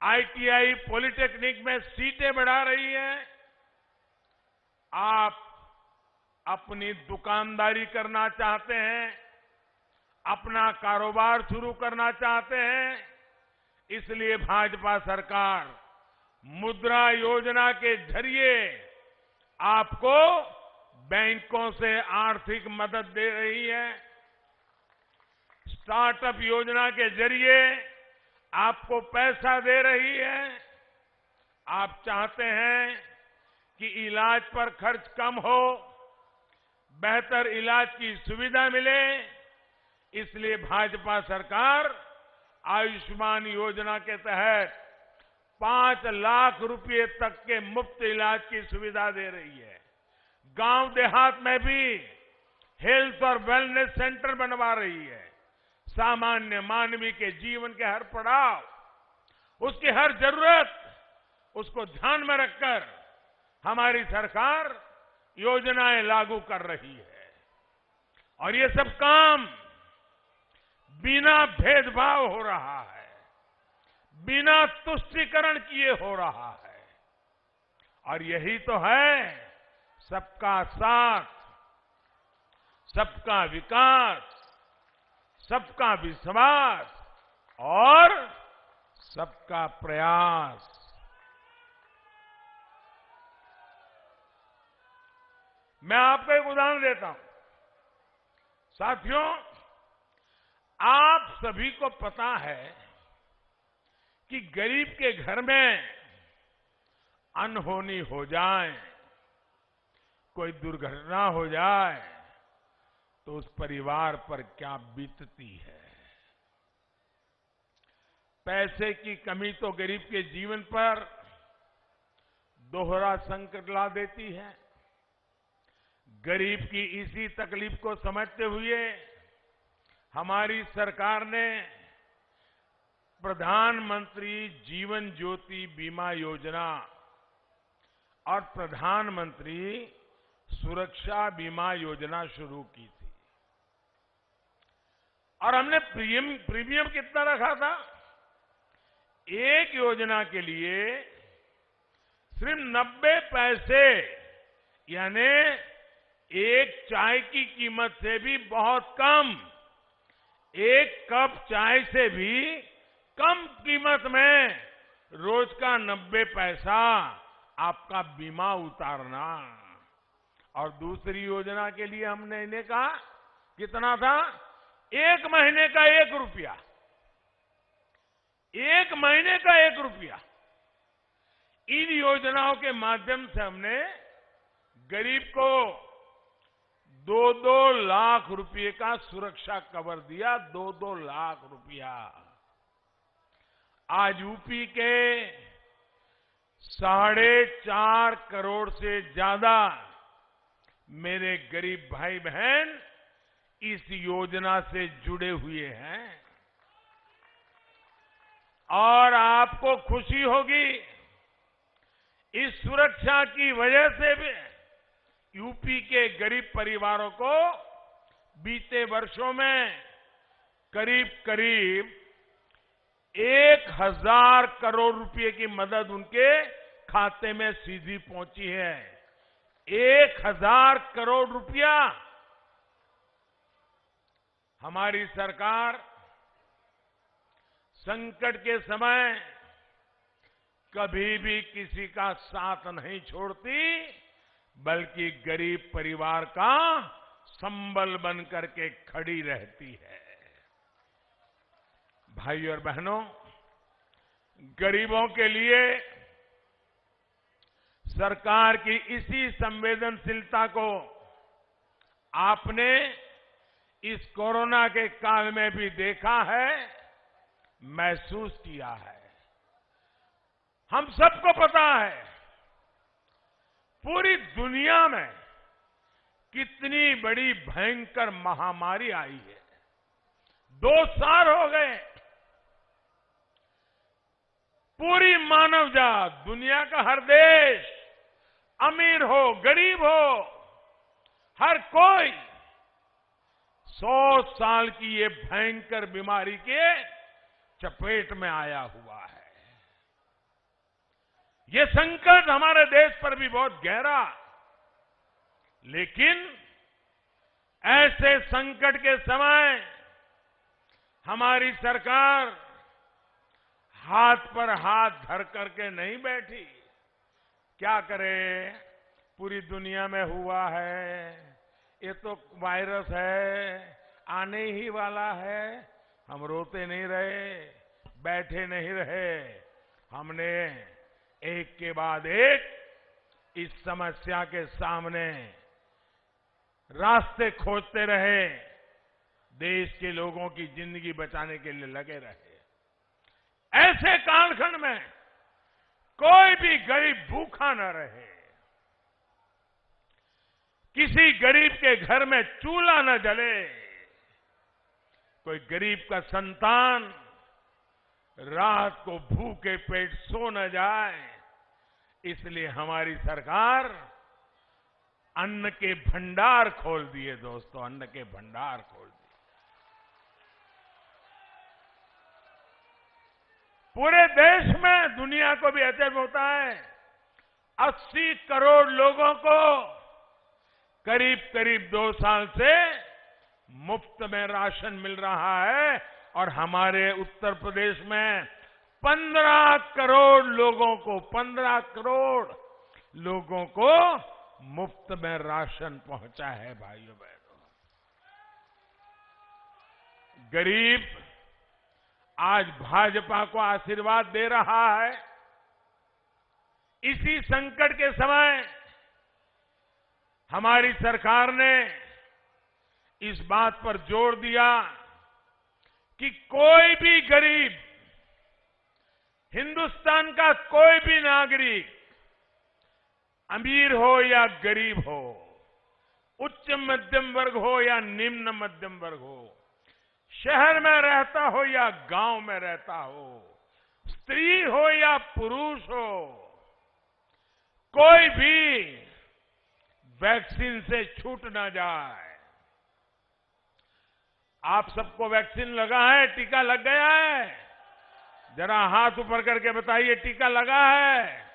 Speaker 4: आईटीआई पॉलिटेक्निक में सीटें बढ़ा रही है। आप अपनी दुकानदारी करना चाहते हैं, अपना कारोबार शुरू करना चाहते हैं, इसलिए भाजपा सरकार मुद्रा योजना के जरिए आपको बैंकों से आर्थिक मदद दे रही है। स्टार्टअप योजना के जरिए आपको पैसा दे रही है। आप चाहते हैं कि इलाज पर खर्च कम हो, बेहतर इलाज की सुविधा मिले, इसलिए भाजपा सरकार आयुष्मान योजना के तहत 5 लाख रुपए तक के मुफ्त इलाज की सुविधा दे रही है। गांव देहात में भी हेल्थ और वेलनेस सेंटर बनवा रही है। सामान्य मानवी के जीवन के हर पड़ाव, उसकी हर जरूरत, उसको ध्यान में रखकर हमारी सरकार योजनाएं लागू कर रही है। और ये सब काम बिना भेदभाव हो रहा है, बिना तुष्टीकरण किए हो रहा है। और यही तो है सबका साथ, सबका विकास, सबका विश्वास और सबका प्रयास। मैं आपको एक उदाहरण देता हूं। साथियों, आप सभी को पता है कि गरीब के घर में अनहोनी हो जाए, कोई दुर्घटना हो जाए तो उस परिवार पर क्या बीतती है। पैसे की कमी तो गरीब के जीवन पर दोहरा संकट ला देती है। गरीब की इसी तकलीफ को समझते हुए हमारी सरकार ने प्रधानमंत्री जीवन ज्योति बीमा योजना और प्रधानमंत्री सुरक्षा बीमा योजना शुरू की थी। और हमने प्रीमियम कितना रखा था? एक योजना के लिए सिर्फ 90 पैसे, यानी एक चाय की कीमत से भी बहुत कम, एक कप चाय से भी कम कीमत में रोज का 90 पैसा आपका बीमा उतारना। और दूसरी योजना के लिए हमने इन्हें कहा कितना था? एक महीने का 1 रुपया, 1 महीने का 1 रुपया, इन योजनाओं के माध्यम से हमने गरीब को 2-2 लाख रुपए का सुरक्षा कवर दिया। 2-2 लाख रुपया। आज यूपी के 4.5 करोड़ से ज्यादा मेरे गरीब भाई बहन इस योजना से जुड़े हुए हैं। और आपको खुशी होगी, इस सुरक्षा की वजह से भी यूपी के गरीब परिवारों को बीते वर्षों में करीब करीब 1000 करोड़ रुपए की मदद उनके खाते में सीधी पहुंची है। 1000 करोड़ रुपया। हमारी सरकार संकट के समय कभी भी किसी का साथ नहीं छोड़ती, बल्कि गरीब परिवार का संबल बन करके खड़ी रहती है। भाई और बहनों, गरीबों के लिए सरकार की इसी संवेदनशीलता को आपने इस कोरोना के काल में भी देखा है, महसूस किया है। हम सबको पता है पूरी दुनिया में कितनी बड़ी भयंकर महामारी आई है। 2 साल हो गए। पूरी मानव जात, दुनिया का हर देश, अमीर हो गरीब हो, हर कोई 100 साल की ये भयंकर बीमारी के चपेट में आया हुआ है। ये संकट हमारे देश पर भी बहुत गहरा, लेकिन ऐसे संकट के समय हमारी सरकार हाथ पर हाथ धर करके नहीं बैठी। क्या करे, पूरी दुनिया में हुआ है, ये तो वायरस है, आने ही वाला है। हम रोते नहीं रहे, बैठे नहीं रहे। हमने एक के बाद एक इस समस्या के सामने रास्ते खोजते रहे, देश के लोगों की जिंदगी बचाने के लिए लगे रहे। ऐसे कालखंड में कोई भी गरीब भूखा न रहे, किसी गरीब के घर में चूल्हा न जले, कोई गरीब का संतान रात को भूखे पेट सो न जाए। इसलिए हमारी सरकार अन्न के भंडार खोल दिए। दोस्तों, अन्न के भंडार खोल दिए। पूरे देश में, दुनिया को भी अचरज होता है, 80 करोड़ लोगों को करीब करीब 2 साल से मुफ्त में राशन मिल रहा है। और हमारे उत्तर प्रदेश में 15 करोड़ लोगों को, 15 करोड़ लोगों को मुफ्त में राशन पहुंचा है। भाइयों बहनों, गरीब आज भाजपा को आशीर्वाद दे रहा है। इसी संकट के समय हमारी सरकार ने इस बात पर जोर दिया कि कोई भी गरीब, हिंदुस्तान का कोई भी नागरिक, अमीर हो या गरीब हो, उच्च मध्यम वर्ग हो या निम्न मध्यम वर्ग हो, शहर में रहता हो या गांव में रहता हो, स्त्री हो या पुरुष हो, कोई भी वैक्सीन से छूट ना जाए। आप सबको वैक्सीन लगा है, टीका लग गया है? जरा हाथ ऊपर करके बताइए, टीका लगा है?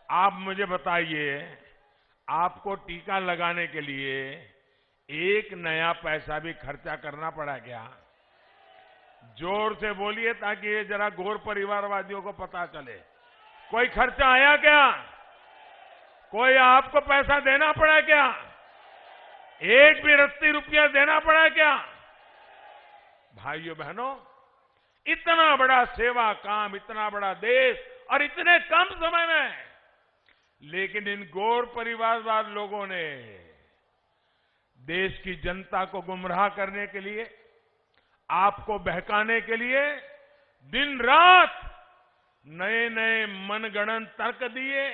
Speaker 4: आप मुझे बताइए, आपको टीका लगाने के लिए एक नया पैसा भी खर्चा करना पड़ा क्या? जोर से बोलिए ताकि ये जरा गौर परिवारवादियों को पता चले। कोई खर्चा आया क्या? कोई आपको पैसा देना पड़ा क्या? एक भी रत्ती रुपया देना पड़ा क्या? भाइयों बहनों, इतना बड़ा सेवा काम, इतना बड़ा देश और इतने कम समय में, लेकिन इन गौर परिवारवाद लोगों ने देश की जनता को गुमराह करने के लिए, आपको बहकाने के लिए दिन रात नए नए मनगढ़ंत तर्क दिए,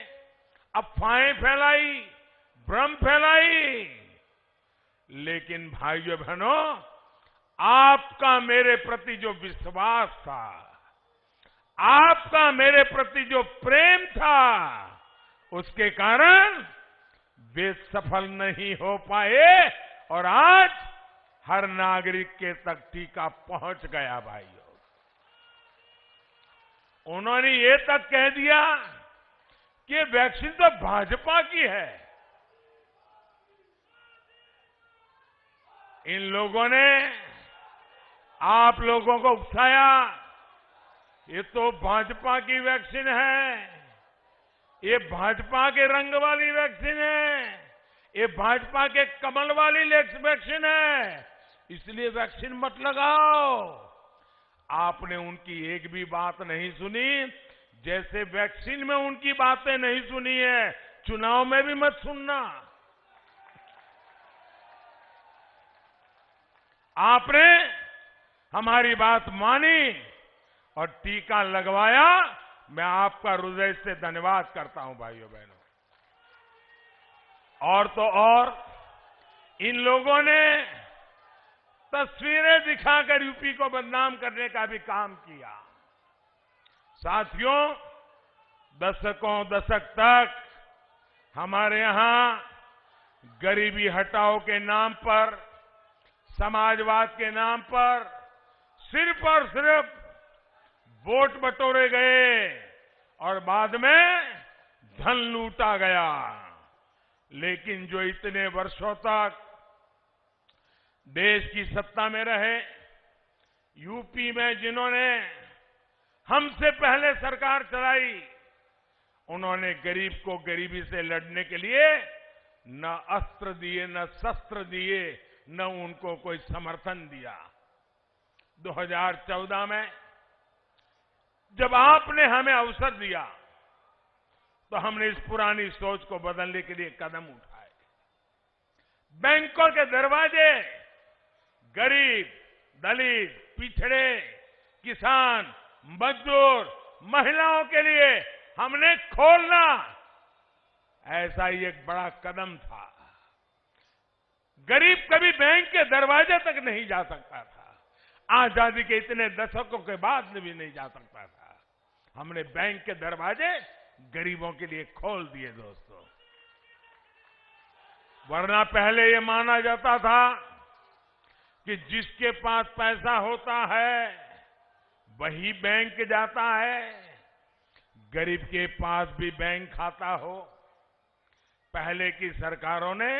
Speaker 4: अफवाहें फैलाई, भ्रम फैलाई। लेकिन भाइयों बहनों, आपका मेरे प्रति जो विश्वास था, आपका मेरे प्रति जो प्रेम था, उसके कारण वे सफल नहीं हो पाए और आज हर नागरिक के तक टीका पहुंच गया। भाइयों, उन्होंने ये तक कह दिया कि वैक्सीन तो भाजपा की है। इन लोगों ने आप लोगों को उकसाया, ये तो भाजपा की वैक्सीन है, ये भाजपा के रंग वाली वैक्सीन है, ये भाजपा के कमल वाली वैक्सीन है, इसलिए वैक्सीन मत लगाओ। आपने उनकी एक भी बात नहीं सुनी, जैसे वैक्सीन में उनकी बातें नहीं सुनी है, चुनाव में भी मत सुनना। आपने हमारी बात मानी और टीका लगवाया। मैं आपका हृदय से धन्यवाद करता हूं भाइयों बहनों। और तो और इन लोगों ने तस्वीरें दिखाकर यूपी को बदनाम करने का भी काम किया। साथियों, दशकों दशक तक हमारे यहां गरीबी हटाओ के नाम पर, समाजवाद के नाम पर सिर्फ और सिर्फ वोट बटोरे गए और बाद में धन लूटा गया। लेकिन जो इतने वर्षों तक देश की सत्ता में रहे, यूपी में जिन्होंने हमसे पहले सरकार चलाई, उन्होंने गरीब को गरीबी से लड़ने के लिए न अस्त्र दिए, न शस्त्र दिए, न उनको कोई समर्थन दिया। 2014 में जब आपने हमें अवसर दिया तो हमने इस पुरानी सोच को बदलने के लिए कदम उठाए। बैंकों के दरवाजे गरीब, दलित, पिछड़े, किसान, मजदूर, महिलाओं के लिए हमने खोलना, ऐसा ही एक बड़ा कदम था। गरीब कभी बैंक के दरवाजे तक नहीं जा सकता था, आजादी के इतने दशकों के बाद भी नहीं जा सकता था। हमने बैंक के दरवाजे गरीबों के लिए खोल दिए दोस्तों। वरना पहले ये माना जाता था कि जिसके पास पैसा होता है वही बैंक जाता है, गरीब के पास भी बैंक खाता हो। पहले की सरकारों ने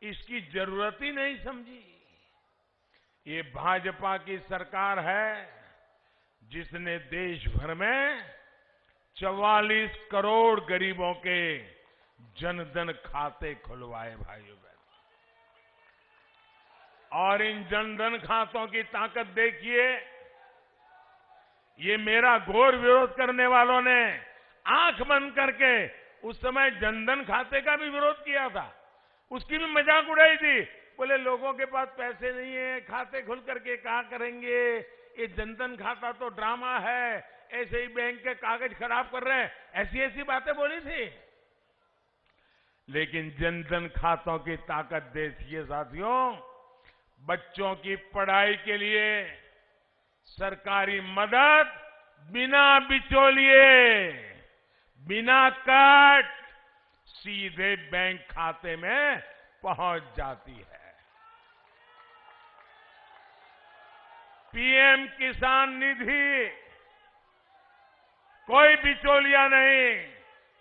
Speaker 4: इसकी जरूरत ही नहीं समझी। ये भाजपा की सरकार है जिसने देश भर में 44 करोड़ गरीबों के जनधन खाते खुलवाए भाइयों बहनों। और इन जनधन खातों की ताकत देखिए। ये मेरा घोर विरोध करने वालों ने आंख बंद करके उस समय जनधन खाते का भी विरोध किया था, उसकी भी मजाक उड़ाई थी। बोले लोगों के पास पैसे नहीं है, खाते खुल करके क्या करेंगे, ये जनधन खाता तो ड्रामा है, ऐसे ही बैंक के कागज खराब कर रहे हैं, ऐसी ऐसी बातें बोली थी। लेकिन जनधन खातों की ताकत देखिए साथियों। बच्चों की पढ़ाई के लिए सरकारी मदद बिना बिचौलिए, बिना कट, सीधे बैंक खाते में पहुंच जाती है। पीएम किसान निधि, कोई बिचौलिया नहीं,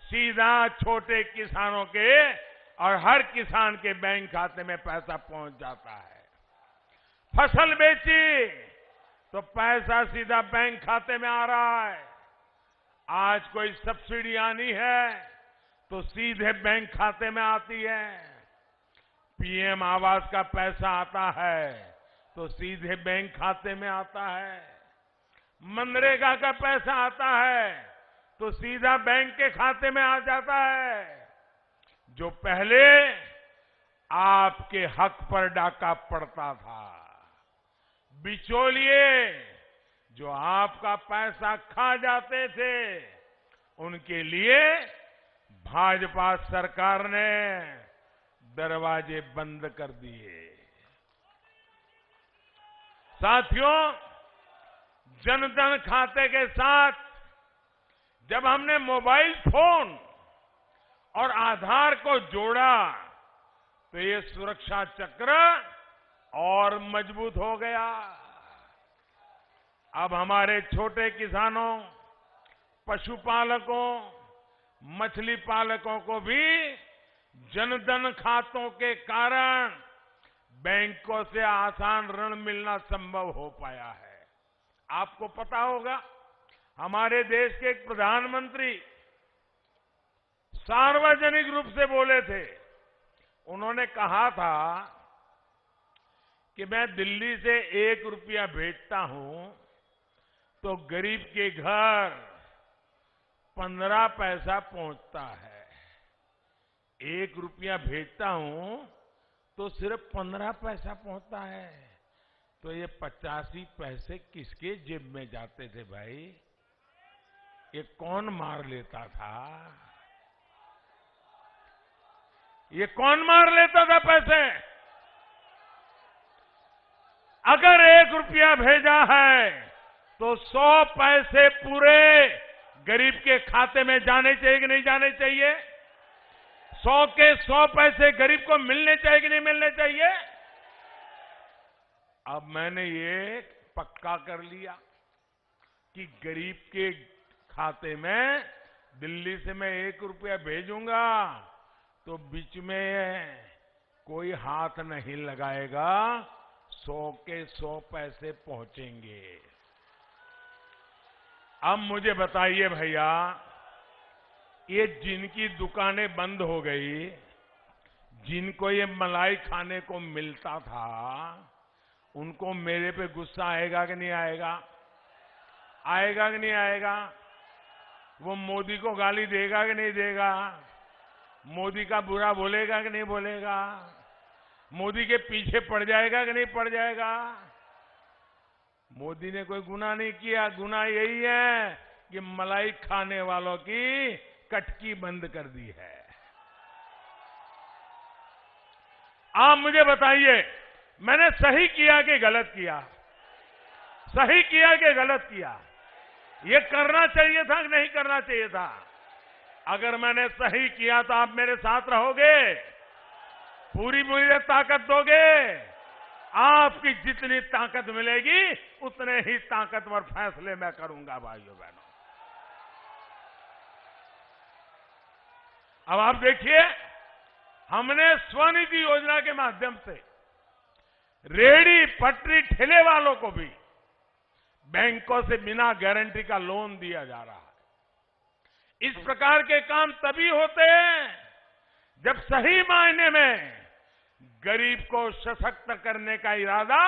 Speaker 4: सीधा छोटे किसानों के और हर किसान के बैंक खाते में पैसा पहुंच जाता है। फसल बेची तो पैसा सीधा बैंक खाते में आ रहा है। आज कोई सब्सिडी आनी है तो सीधे बैंक खाते में आती है। पीएम आवास का पैसा आता है तो सीधे बैंक खाते में आता है। मनरेगा का पैसा आता है तो सीधा बैंक के खाते में आ जाता है। जो पहले आपके हक पर डाका पड़ता था, बिचौलिए जो आपका पैसा खा जाते थे, उनके लिए भाजपा सरकार ने दरवाजे बंद कर दिए। साथियों, जनधन खाते के साथ जब हमने मोबाइल फोन और आधार को जोड़ा तो ये सुरक्षा चक्र और मजबूत हो गया। अब हमारे छोटे किसानों, पशुपालकों, मछली पालकों को भी जनधन खातों के कारण बैंकों से आसान ऋण मिलना संभव हो पाया है। आपको पता होगा, हमारे देश के एक प्रधानमंत्री सार्वजनिक रूप से बोले थे। उन्होंने कहा था कि मैं दिल्ली से 1 रुपया भेजता हूं तो गरीब के घर 15 पैसा पहुंचता है। 1 रुपया भेजता हूं तो सिर्फ 15 पैसा पहुंचता है। तो ये 85 पैसे किसके जेब में जाते थे भाई? ये कौन मार लेता था? ये कौन मार लेता था पैसे? अगर 1 रुपया भेजा है तो 100 पैसे पूरे गरीब के खाते में जाने चाहिए कि नहीं जाने चाहिए? 100 के 100 पैसे गरीब को मिलने चाहिए कि नहीं मिलने चाहिए? अब मैंने ये पक्का कर लिया कि गरीब के खाते में दिल्ली से मैं 1 रुपया भेजूंगा तो बीच में कोई हाथ नहीं लगाएगा, 100 के 100 पैसे पहुंचेंगे। अब मुझे बताइए भैया, ये जिनकी दुकानें बंद हो गई, जिनको ये मलाई खाने को मिलता था, उनको मेरे पे गुस्सा आएगा कि नहीं आएगा? आएगा कि नहीं आएगा? वो मोदी को गाली देगा कि नहीं देगा? मोदी का बुरा बोलेगा कि नहीं बोलेगा? मोदी के पीछे पड़ जाएगा कि नहीं पड़ जाएगा? मोदी ने कोई गुनाह नहीं किया। गुनाह यही है कि मलाई खाने वालों की कटकी बंद कर दी है। आप मुझे बताइए, मैंने सही किया कि गलत किया? सही किया कि गलत किया? ये करना चाहिए था कि नहीं करना चाहिए था? अगर मैंने सही किया तो आप मेरे साथ रहोगे, पूरी पूरी ताकत दोगे। आपकी जितनी ताकत मिलेगी उतने ही ताकतवर फैसले मैं करूंगा भाइयों बहनों। अब आप देखिए, हमने स्वनिधि योजना के माध्यम से रेहड़ी पटरी ठेले वालों को भी बैंकों से बिना गारंटी का लोन दिया जा रहा है। इस प्रकार के काम तभी होते हैं जब सही मायने में गरीब को सशक्त करने का इरादा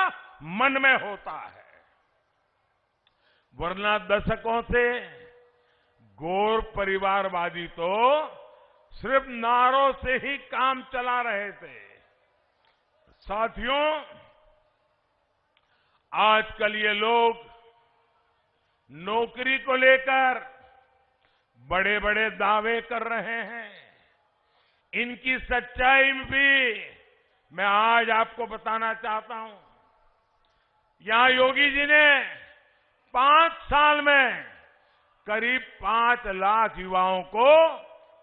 Speaker 4: मन में होता है। वरना दशकों से गौर परिवारवादी तो सिर्फ नारों से ही काम चला रहे थे। साथियों, आजकल ये लोग नौकरी को लेकर बड़े बड़े दावे कर रहे हैं। इनकी सच्चाई भी मैं आज आपको बताना चाहता हूं। यहां योगी जी ने 5 साल में करीब 5 लाख युवाओं को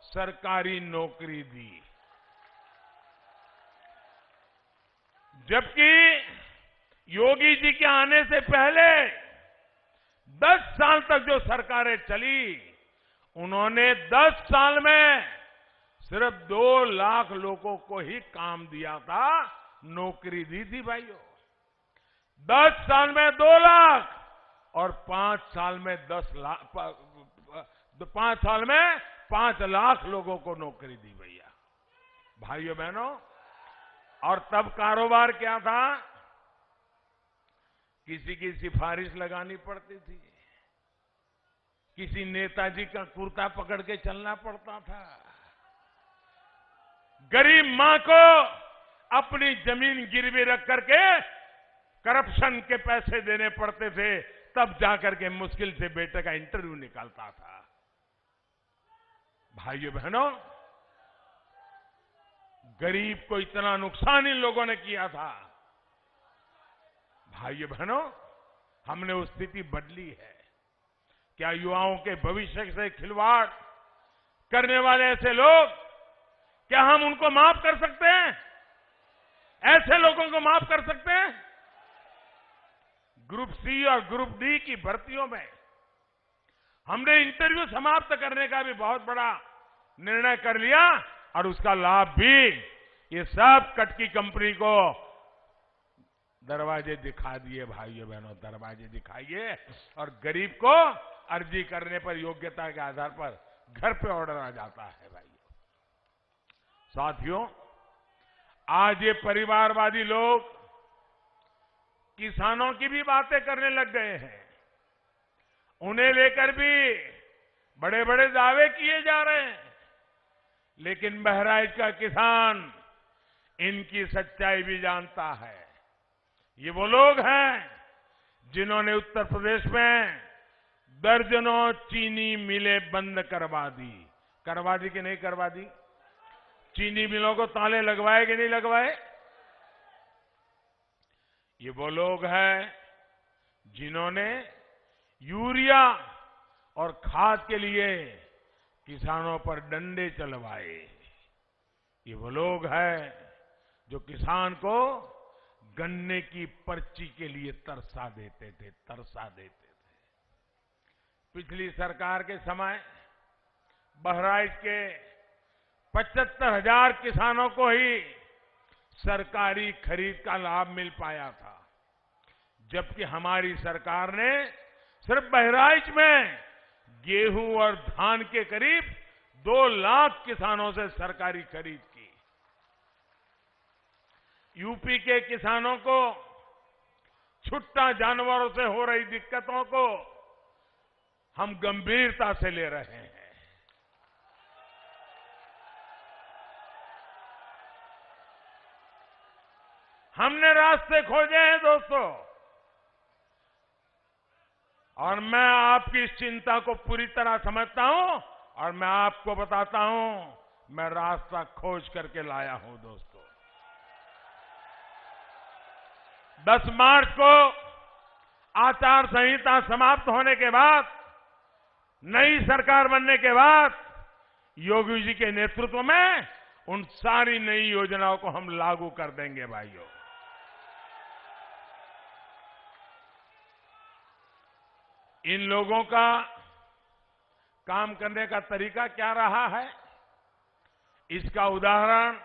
Speaker 4: सरकारी नौकरी दी, जबकि योगी जी के आने से पहले 10 साल तक जो सरकारें चली, उन्होंने 10 साल में सिर्फ 2 लाख लोगों को ही काम दिया था, नौकरी दी थी भाइयों। 10 साल में 2 लाख और 5 साल में 10 लाख, 5 साल में 5 लाख लोगों को नौकरी दी भैया, भाइयों बहनों। और तब कारोबार क्या था? किसी की सिफारिश लगानी पड़ती थी, किसी नेताजी का कुर्ता पकड़ के चलना पड़ता था, गरीब मां को अपनी जमीन गिरवी रख करके करप्शन के पैसे देने पड़ते थे, तब जाकर के मुश्किल से बेटे का इंटरव्यू निकालता था। भाइयों बहनों, गरीब को इतना नुकसान इन लोगों ने किया था। भाइयों बहनों, हमने वो स्थिति बदली है। क्या युवाओं के भविष्य से खिलवाड़ करने वाले ऐसे लोग, क्या हम उनको माफ कर सकते हैं? ऐसे लोगों को माफ कर सकते हैं? ग्रुप सी और ग्रुप डी की भर्तियों में हमने इंटरव्यू समाप्त करने का भी बहुत बड़ा निर्णय कर लिया और उसका लाभ भी ये सब कटकी कंपनी को दरवाजे दिखा दिए। भाइयों बहनों, दरवाजे दिखाइए और गरीब को अर्जी करने पर योग्यता के आधार पर घर पे ऑर्डर आ जाता है। भाइयों साथियों, आज ये परिवारवादी लोग किसानों की भी बातें करने लग गए हैं। उन्हें लेकर भी बड़े बड़े दावे किए जा रहे हैं, लेकिन बहराइच का किसान इनकी सच्चाई भी जानता है। ये वो लोग हैं जिन्होंने उत्तर प्रदेश में दर्जनों चीनी मिलें बंद करवा दी। करवा दी कि नहीं करवा दी? चीनी मिलों को ताले लगवाए कि नहीं लगवाए? ये वो लोग हैं जिन्होंने यूरिया और खाद के लिए किसानों पर डंडे चलवाए। ये वो लोग हैं जो किसान को गन्ने की पर्ची के लिए तरसा देते थे। पिछली सरकार के समय बहराइच के 75,000 किसानों को ही सरकारी खरीद का लाभ मिल पाया था, जबकि हमारी सरकार ने सिर्फ बहराइच में गेहूं और धान के करीब 2 लाख किसानों से सरकारी खरीद की। यूपी के किसानों को छुट्टा जानवरों से हो रही दिक्कतों को हम गंभीरता से ले रहे हैं। हमने रास्ते खोजे हैं दोस्तों, और मैं आपकी इस चिंता को पूरी तरह समझता हूं और मैं आपको बताता हूं, मैं रास्ता खोज करके लाया हूं दोस्तों। 10 मार्च को आचार संहिता समाप्त होने के बाद, नई सरकार बनने के बाद योगी जी के नेतृत्व में उन सारी नई योजनाओं को हम लागू कर देंगे। भाइयों, इन लोगों का काम करने का तरीका क्या रहा है, इसका उदाहरण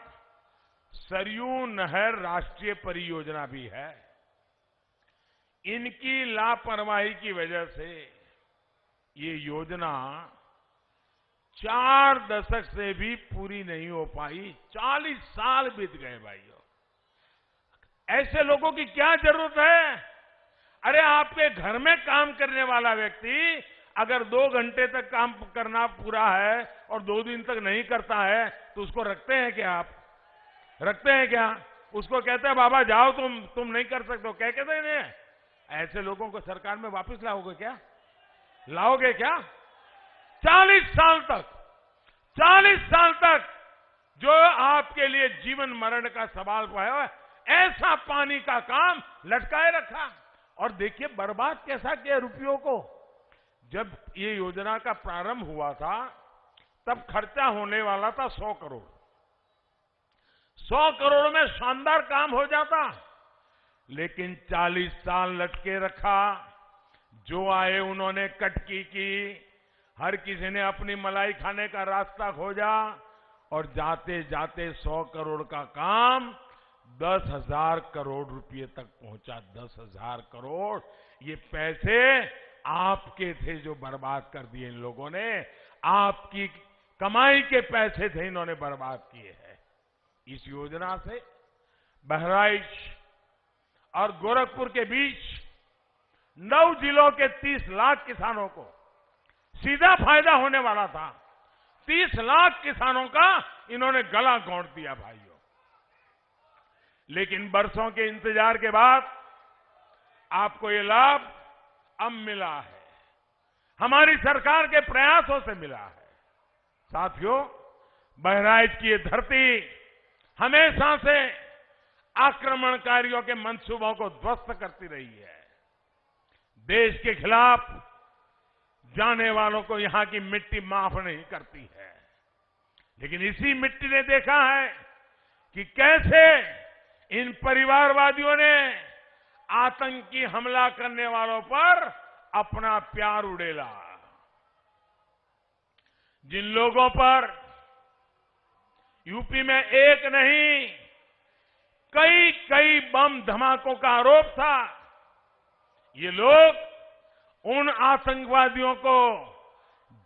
Speaker 4: सरयू नहर राष्ट्रीय परियोजना भी है। इनकी लापरवाही की वजह से ये योजना 4 दशक से भी पूरी नहीं हो पाई। 40 साल बीत गए। भाइयों, ऐसे लोगों की क्या जरूरत है? अरे आपके घर में काम करने वाला व्यक्ति अगर 2 घंटे तक काम करना पूरा है और 2 दिन तक नहीं करता है, तो उसको रखते हैं क्या? आप रखते हैं क्या? उसको कहते हैं बाबा जाओ, तुम नहीं कर सकते हो, कहते नहीं। ऐसे लोगों को सरकार में वापस लाओगे क्या? लाओगे क्या? 40 साल तक जो आपके लिए जीवन मरण का सवाल है, ऐसा पानी का काम लटकाए रखा। और देखिए बर्बाद कैसा किया रुपयों को। जब ये योजना का प्रारंभ हुआ था, तब खर्चा होने वाला था 100 करोड़। 100 करोड़ में शानदार काम हो जाता, लेकिन 40 साल लटके रखा। जो आए उन्होंने कटकी की, हर किसी ने अपनी मलाई खाने का रास्ता खोजा, और जाते जाते 100 करोड़ का काम 10,000 करोड़ रुपए तक पहुंचा। 10,000 करोड़, ये पैसे आपके थे जो बर्बाद कर दिए इन लोगों ने। आपकी कमाई के पैसे थे, इन्होंने बर्बाद किए हैं। इस योजना से बहराइच और गोरखपुर के बीच 9 जिलों के 30 लाख किसानों को सीधा फायदा होने वाला था। 30 लाख किसानों का इन्होंने गला घोंट दिया भाइयों। लेकिन बरसों के इंतजार के बाद आपको ये लाभ अब मिला है, हमारी सरकार के प्रयासों से मिला है। साथियों, बहराइच की ये धरती हमेशा से आक्रमणकारियों के मंसूबों को ध्वस्त करती रही है। देश के खिलाफ जाने वालों को यहां की मिट्टी माफ नहीं करती है। लेकिन इसी मिट्टी ने देखा है कि कैसे इन परिवारवादियों ने आतंकी हमला करने वालों पर अपना प्यार उड़ेला। जिन लोगों पर यूपी में एक नहीं कई बम धमाकों का आरोप था, ये लोग उन आतंकवादियों को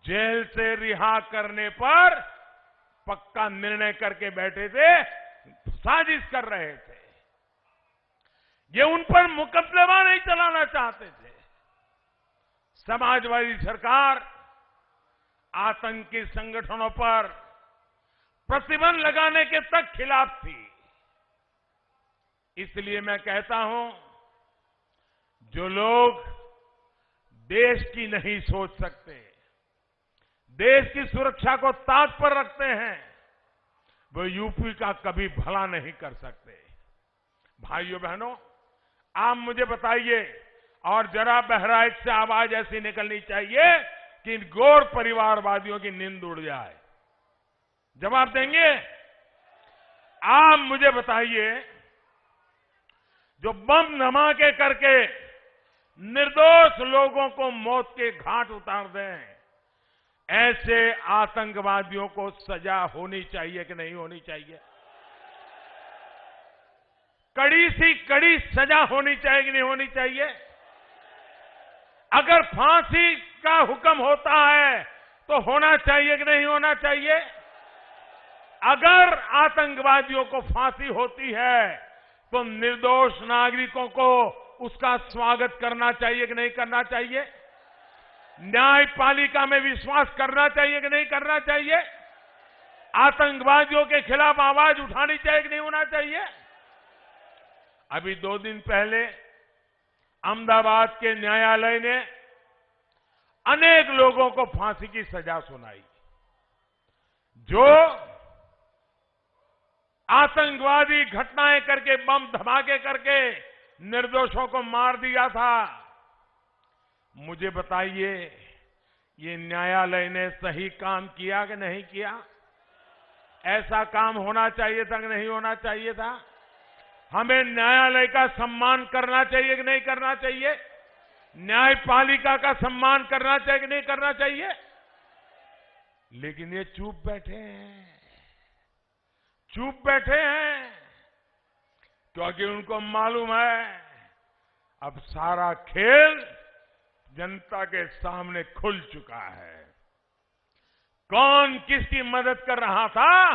Speaker 4: जेल से रिहा करने पर पक्का निर्णय करके बैठे थे, साजिश कर रहे थे। ये उन पर मुकदमा नहीं चलाना चाहते थे। समाजवादी सरकार आतंकी संगठनों पर प्रतिबंध लगाने के तक खिलाफ थी। इसलिए मैं कहता हूं, जो लोग देश की नहीं सोच सकते, देश की सुरक्षा को ताक पर रखते हैं, वो यूपी का कभी भला नहीं कर सकते। भाइयों बहनों, आप मुझे बताइए, और जरा बहराइच से आवाज ऐसी निकलनी चाहिए कि इन गौर परिवारवादियों की नींद उड़ जाए। जवाब देंगे? आप मुझे बताइए, जो बम धमाके करके निर्दोष लोगों को मौत के घाट उतार दें, ऐसे आतंकवादियों को सजा होनी चाहिए कि नहीं होनी चाहिए? कड़ी सी कड़ी सजा होनी चाहिए कि नहीं होनी चाहिए? अगर फांसी का हुक्म होता है तो होना चाहिए कि नहीं होना चाहिए? अगर आतंकवादियों को फांसी होती है तो निर्दोष नागरिकों को उसका स्वागत करना चाहिए कि नहीं करना चाहिए? न्यायपालिका में विश्वास करना चाहिए कि नहीं करना चाहिए? आतंकवादियों के खिलाफ आवाज उठानी चाहिए कि नहीं होना चाहिए? अभी 2 दिन पहले अहमदाबाद के न्यायालय ने अनेक लोगों को फांसी की सजा सुनाई। जो आतंकवादी घटनाएं करके, बम धमाके करके निर्दोषों को मार दिया था। मुझे बताइए, ये न्यायालय ने सही काम किया कि नहीं किया? ऐसा काम होना चाहिए था कि नहीं होना चाहिए था? हमें न्यायालय का सम्मान करना चाहिए कि नहीं करना चाहिए? न्यायपालिका का सम्मान करना चाहिए कि नहीं करना चाहिए? लेकिन ये चुप बैठे हैं, चुप बैठे हैं, क्योंकि उनको मालूम है अब सारा खेल जनता के सामने खुल चुका है। कौन किसकी मदद कर रहा था,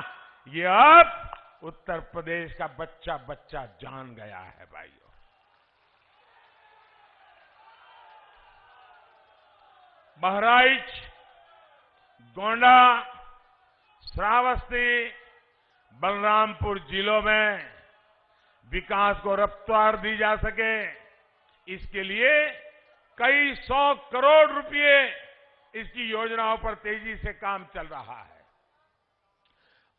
Speaker 4: ये अब उत्तर प्रदेश का बच्चा बच्चा जान गया है भाइयों। बहराइच, गोंडा, श्रावस्ती, बलरामपुर जिलों में विकास को रफ्तार दी जा सके, इसके लिए कई 100 करोड़ रुपए इसकी योजनाओं पर तेजी से काम चल रहा है।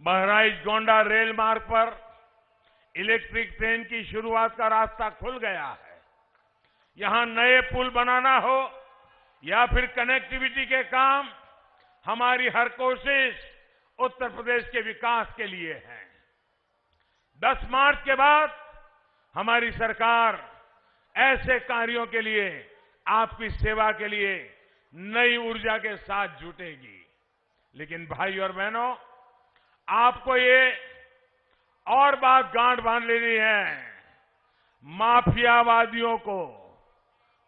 Speaker 4: बहराइच गोंडा रेल मार्ग पर इलेक्ट्रिक ट्रेन की शुरुआत का रास्ता खुल गया है। यहां नए पुल बनाना हो या फिर कनेक्टिविटी के काम, हमारी हर कोशिश उत्तर प्रदेश के विकास के लिए है। 10 मार्च के बाद हमारी सरकार ऐसे कार्यों के लिए, आपकी सेवा के लिए नई ऊर्जा के साथ जुटेगी। लेकिन भाई और बहनों, आपको ये और बात गांठ बांध लेनी है, माफियावादियों को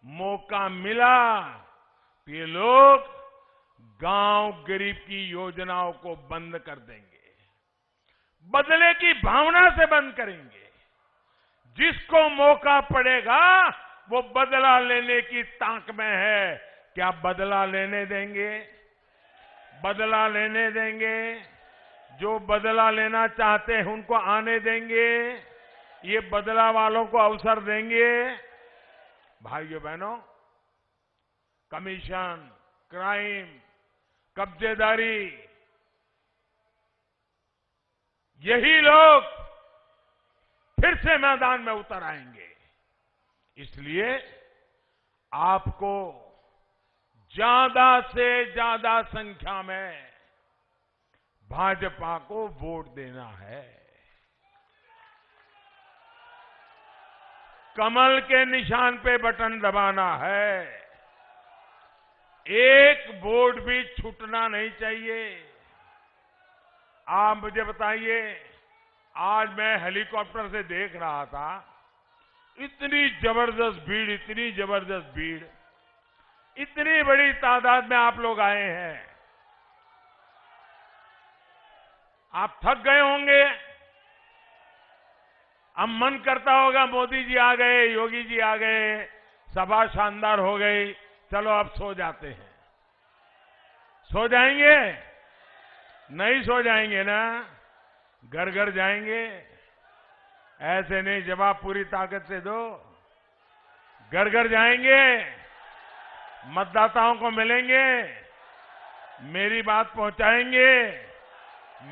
Speaker 4: मौका मिला तो ये लोग गांव गरीब की योजनाओं को बंद कर देंगे, बदले की भावना से बंद करेंगे। जिसको मौका पड़ेगा वो बदला लेने की ताक में है। क्या बदला लेने देंगे? बदला लेने देंगे? जो बदला लेना चाहते हैं उनको आने देंगे? ये बदला वालों को अवसर देंगे? भाइयों बहनों, कमीशन, क्राइम, कब्जेदारी, यही लोग फिर से मैदान में उतर आएंगे। इसलिए आपको ज्यादा से ज्यादा संख्या में भाजपा को वोट देना है। कमल के निशान पे बटन दबाना है। एक वोट भी छूटना नहीं चाहिए। आप मुझे बताइए, आज मैं हेलीकॉप्टर से देख रहा था, इतनी जबरदस्त भीड़, इतनी जबरदस्त भीड़, इतनी बड़ी तादाद में आप लोग आए हैं। आप थक गए होंगे। अब मन करता होगा मोदी जी आ गए, योगी जी आ गए, सभा शानदार हो गई, चलो अब सो जाते हैं। सो जाएंगे? नहीं सो जाएंगे ना, घर घर जाएंगे। ऐसे नहीं, जवाब पूरी ताकत से दो। घर घर जाएंगे, मतदाताओं को मिलेंगे, मेरी बात पहुंचाएंगे,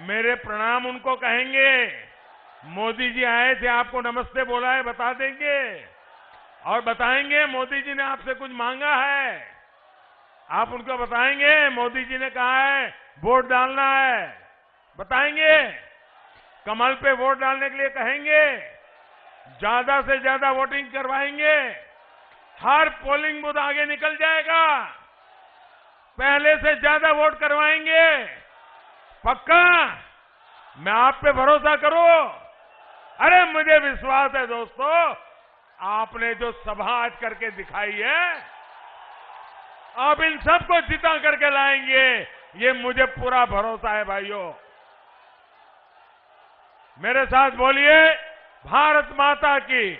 Speaker 4: मेरे प्रणाम उनको कहेंगे। मोदी जी आए थे, आपको नमस्ते बोला है, बता देंगे और बताएंगे मोदी जी ने आपसे कुछ मांगा है। आप उनको बताएंगे मोदी जी ने कहा है वोट डालना है, बताएंगे। कमल पे वोट डालने के लिए कहेंगे, ज्यादा से ज्यादा वोटिंग करवाएंगे। हर पोलिंग बूथ आगे निकल जाएगा, पहले से ज्यादा वोट करवाएंगे। पक्का? मैं आप पे भरोसा करूं? अरे मुझे विश्वास है दोस्तों, आपने जो सभा आज करके दिखाई है, आप इन सबको जिता करके लाएंगे, ये मुझे पूरा भरोसा है। भाइयों मेरे साथ बोलिए, भारत माता की।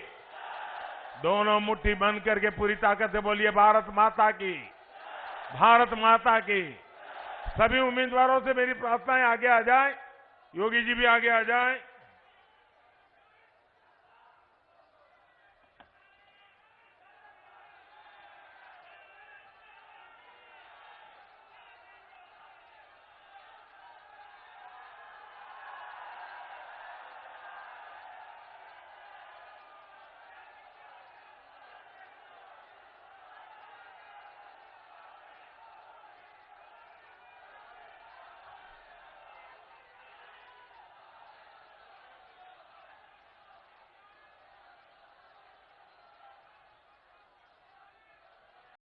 Speaker 4: दोनों मुट्ठी बंद करके पूरी ताकत से बोलिए, भारत माता की, भारत माता की। सभी उम्मीदवारों से मेरी प्रार्थना है, आगे आ जाए, योगी जी भी आगे आ जाए।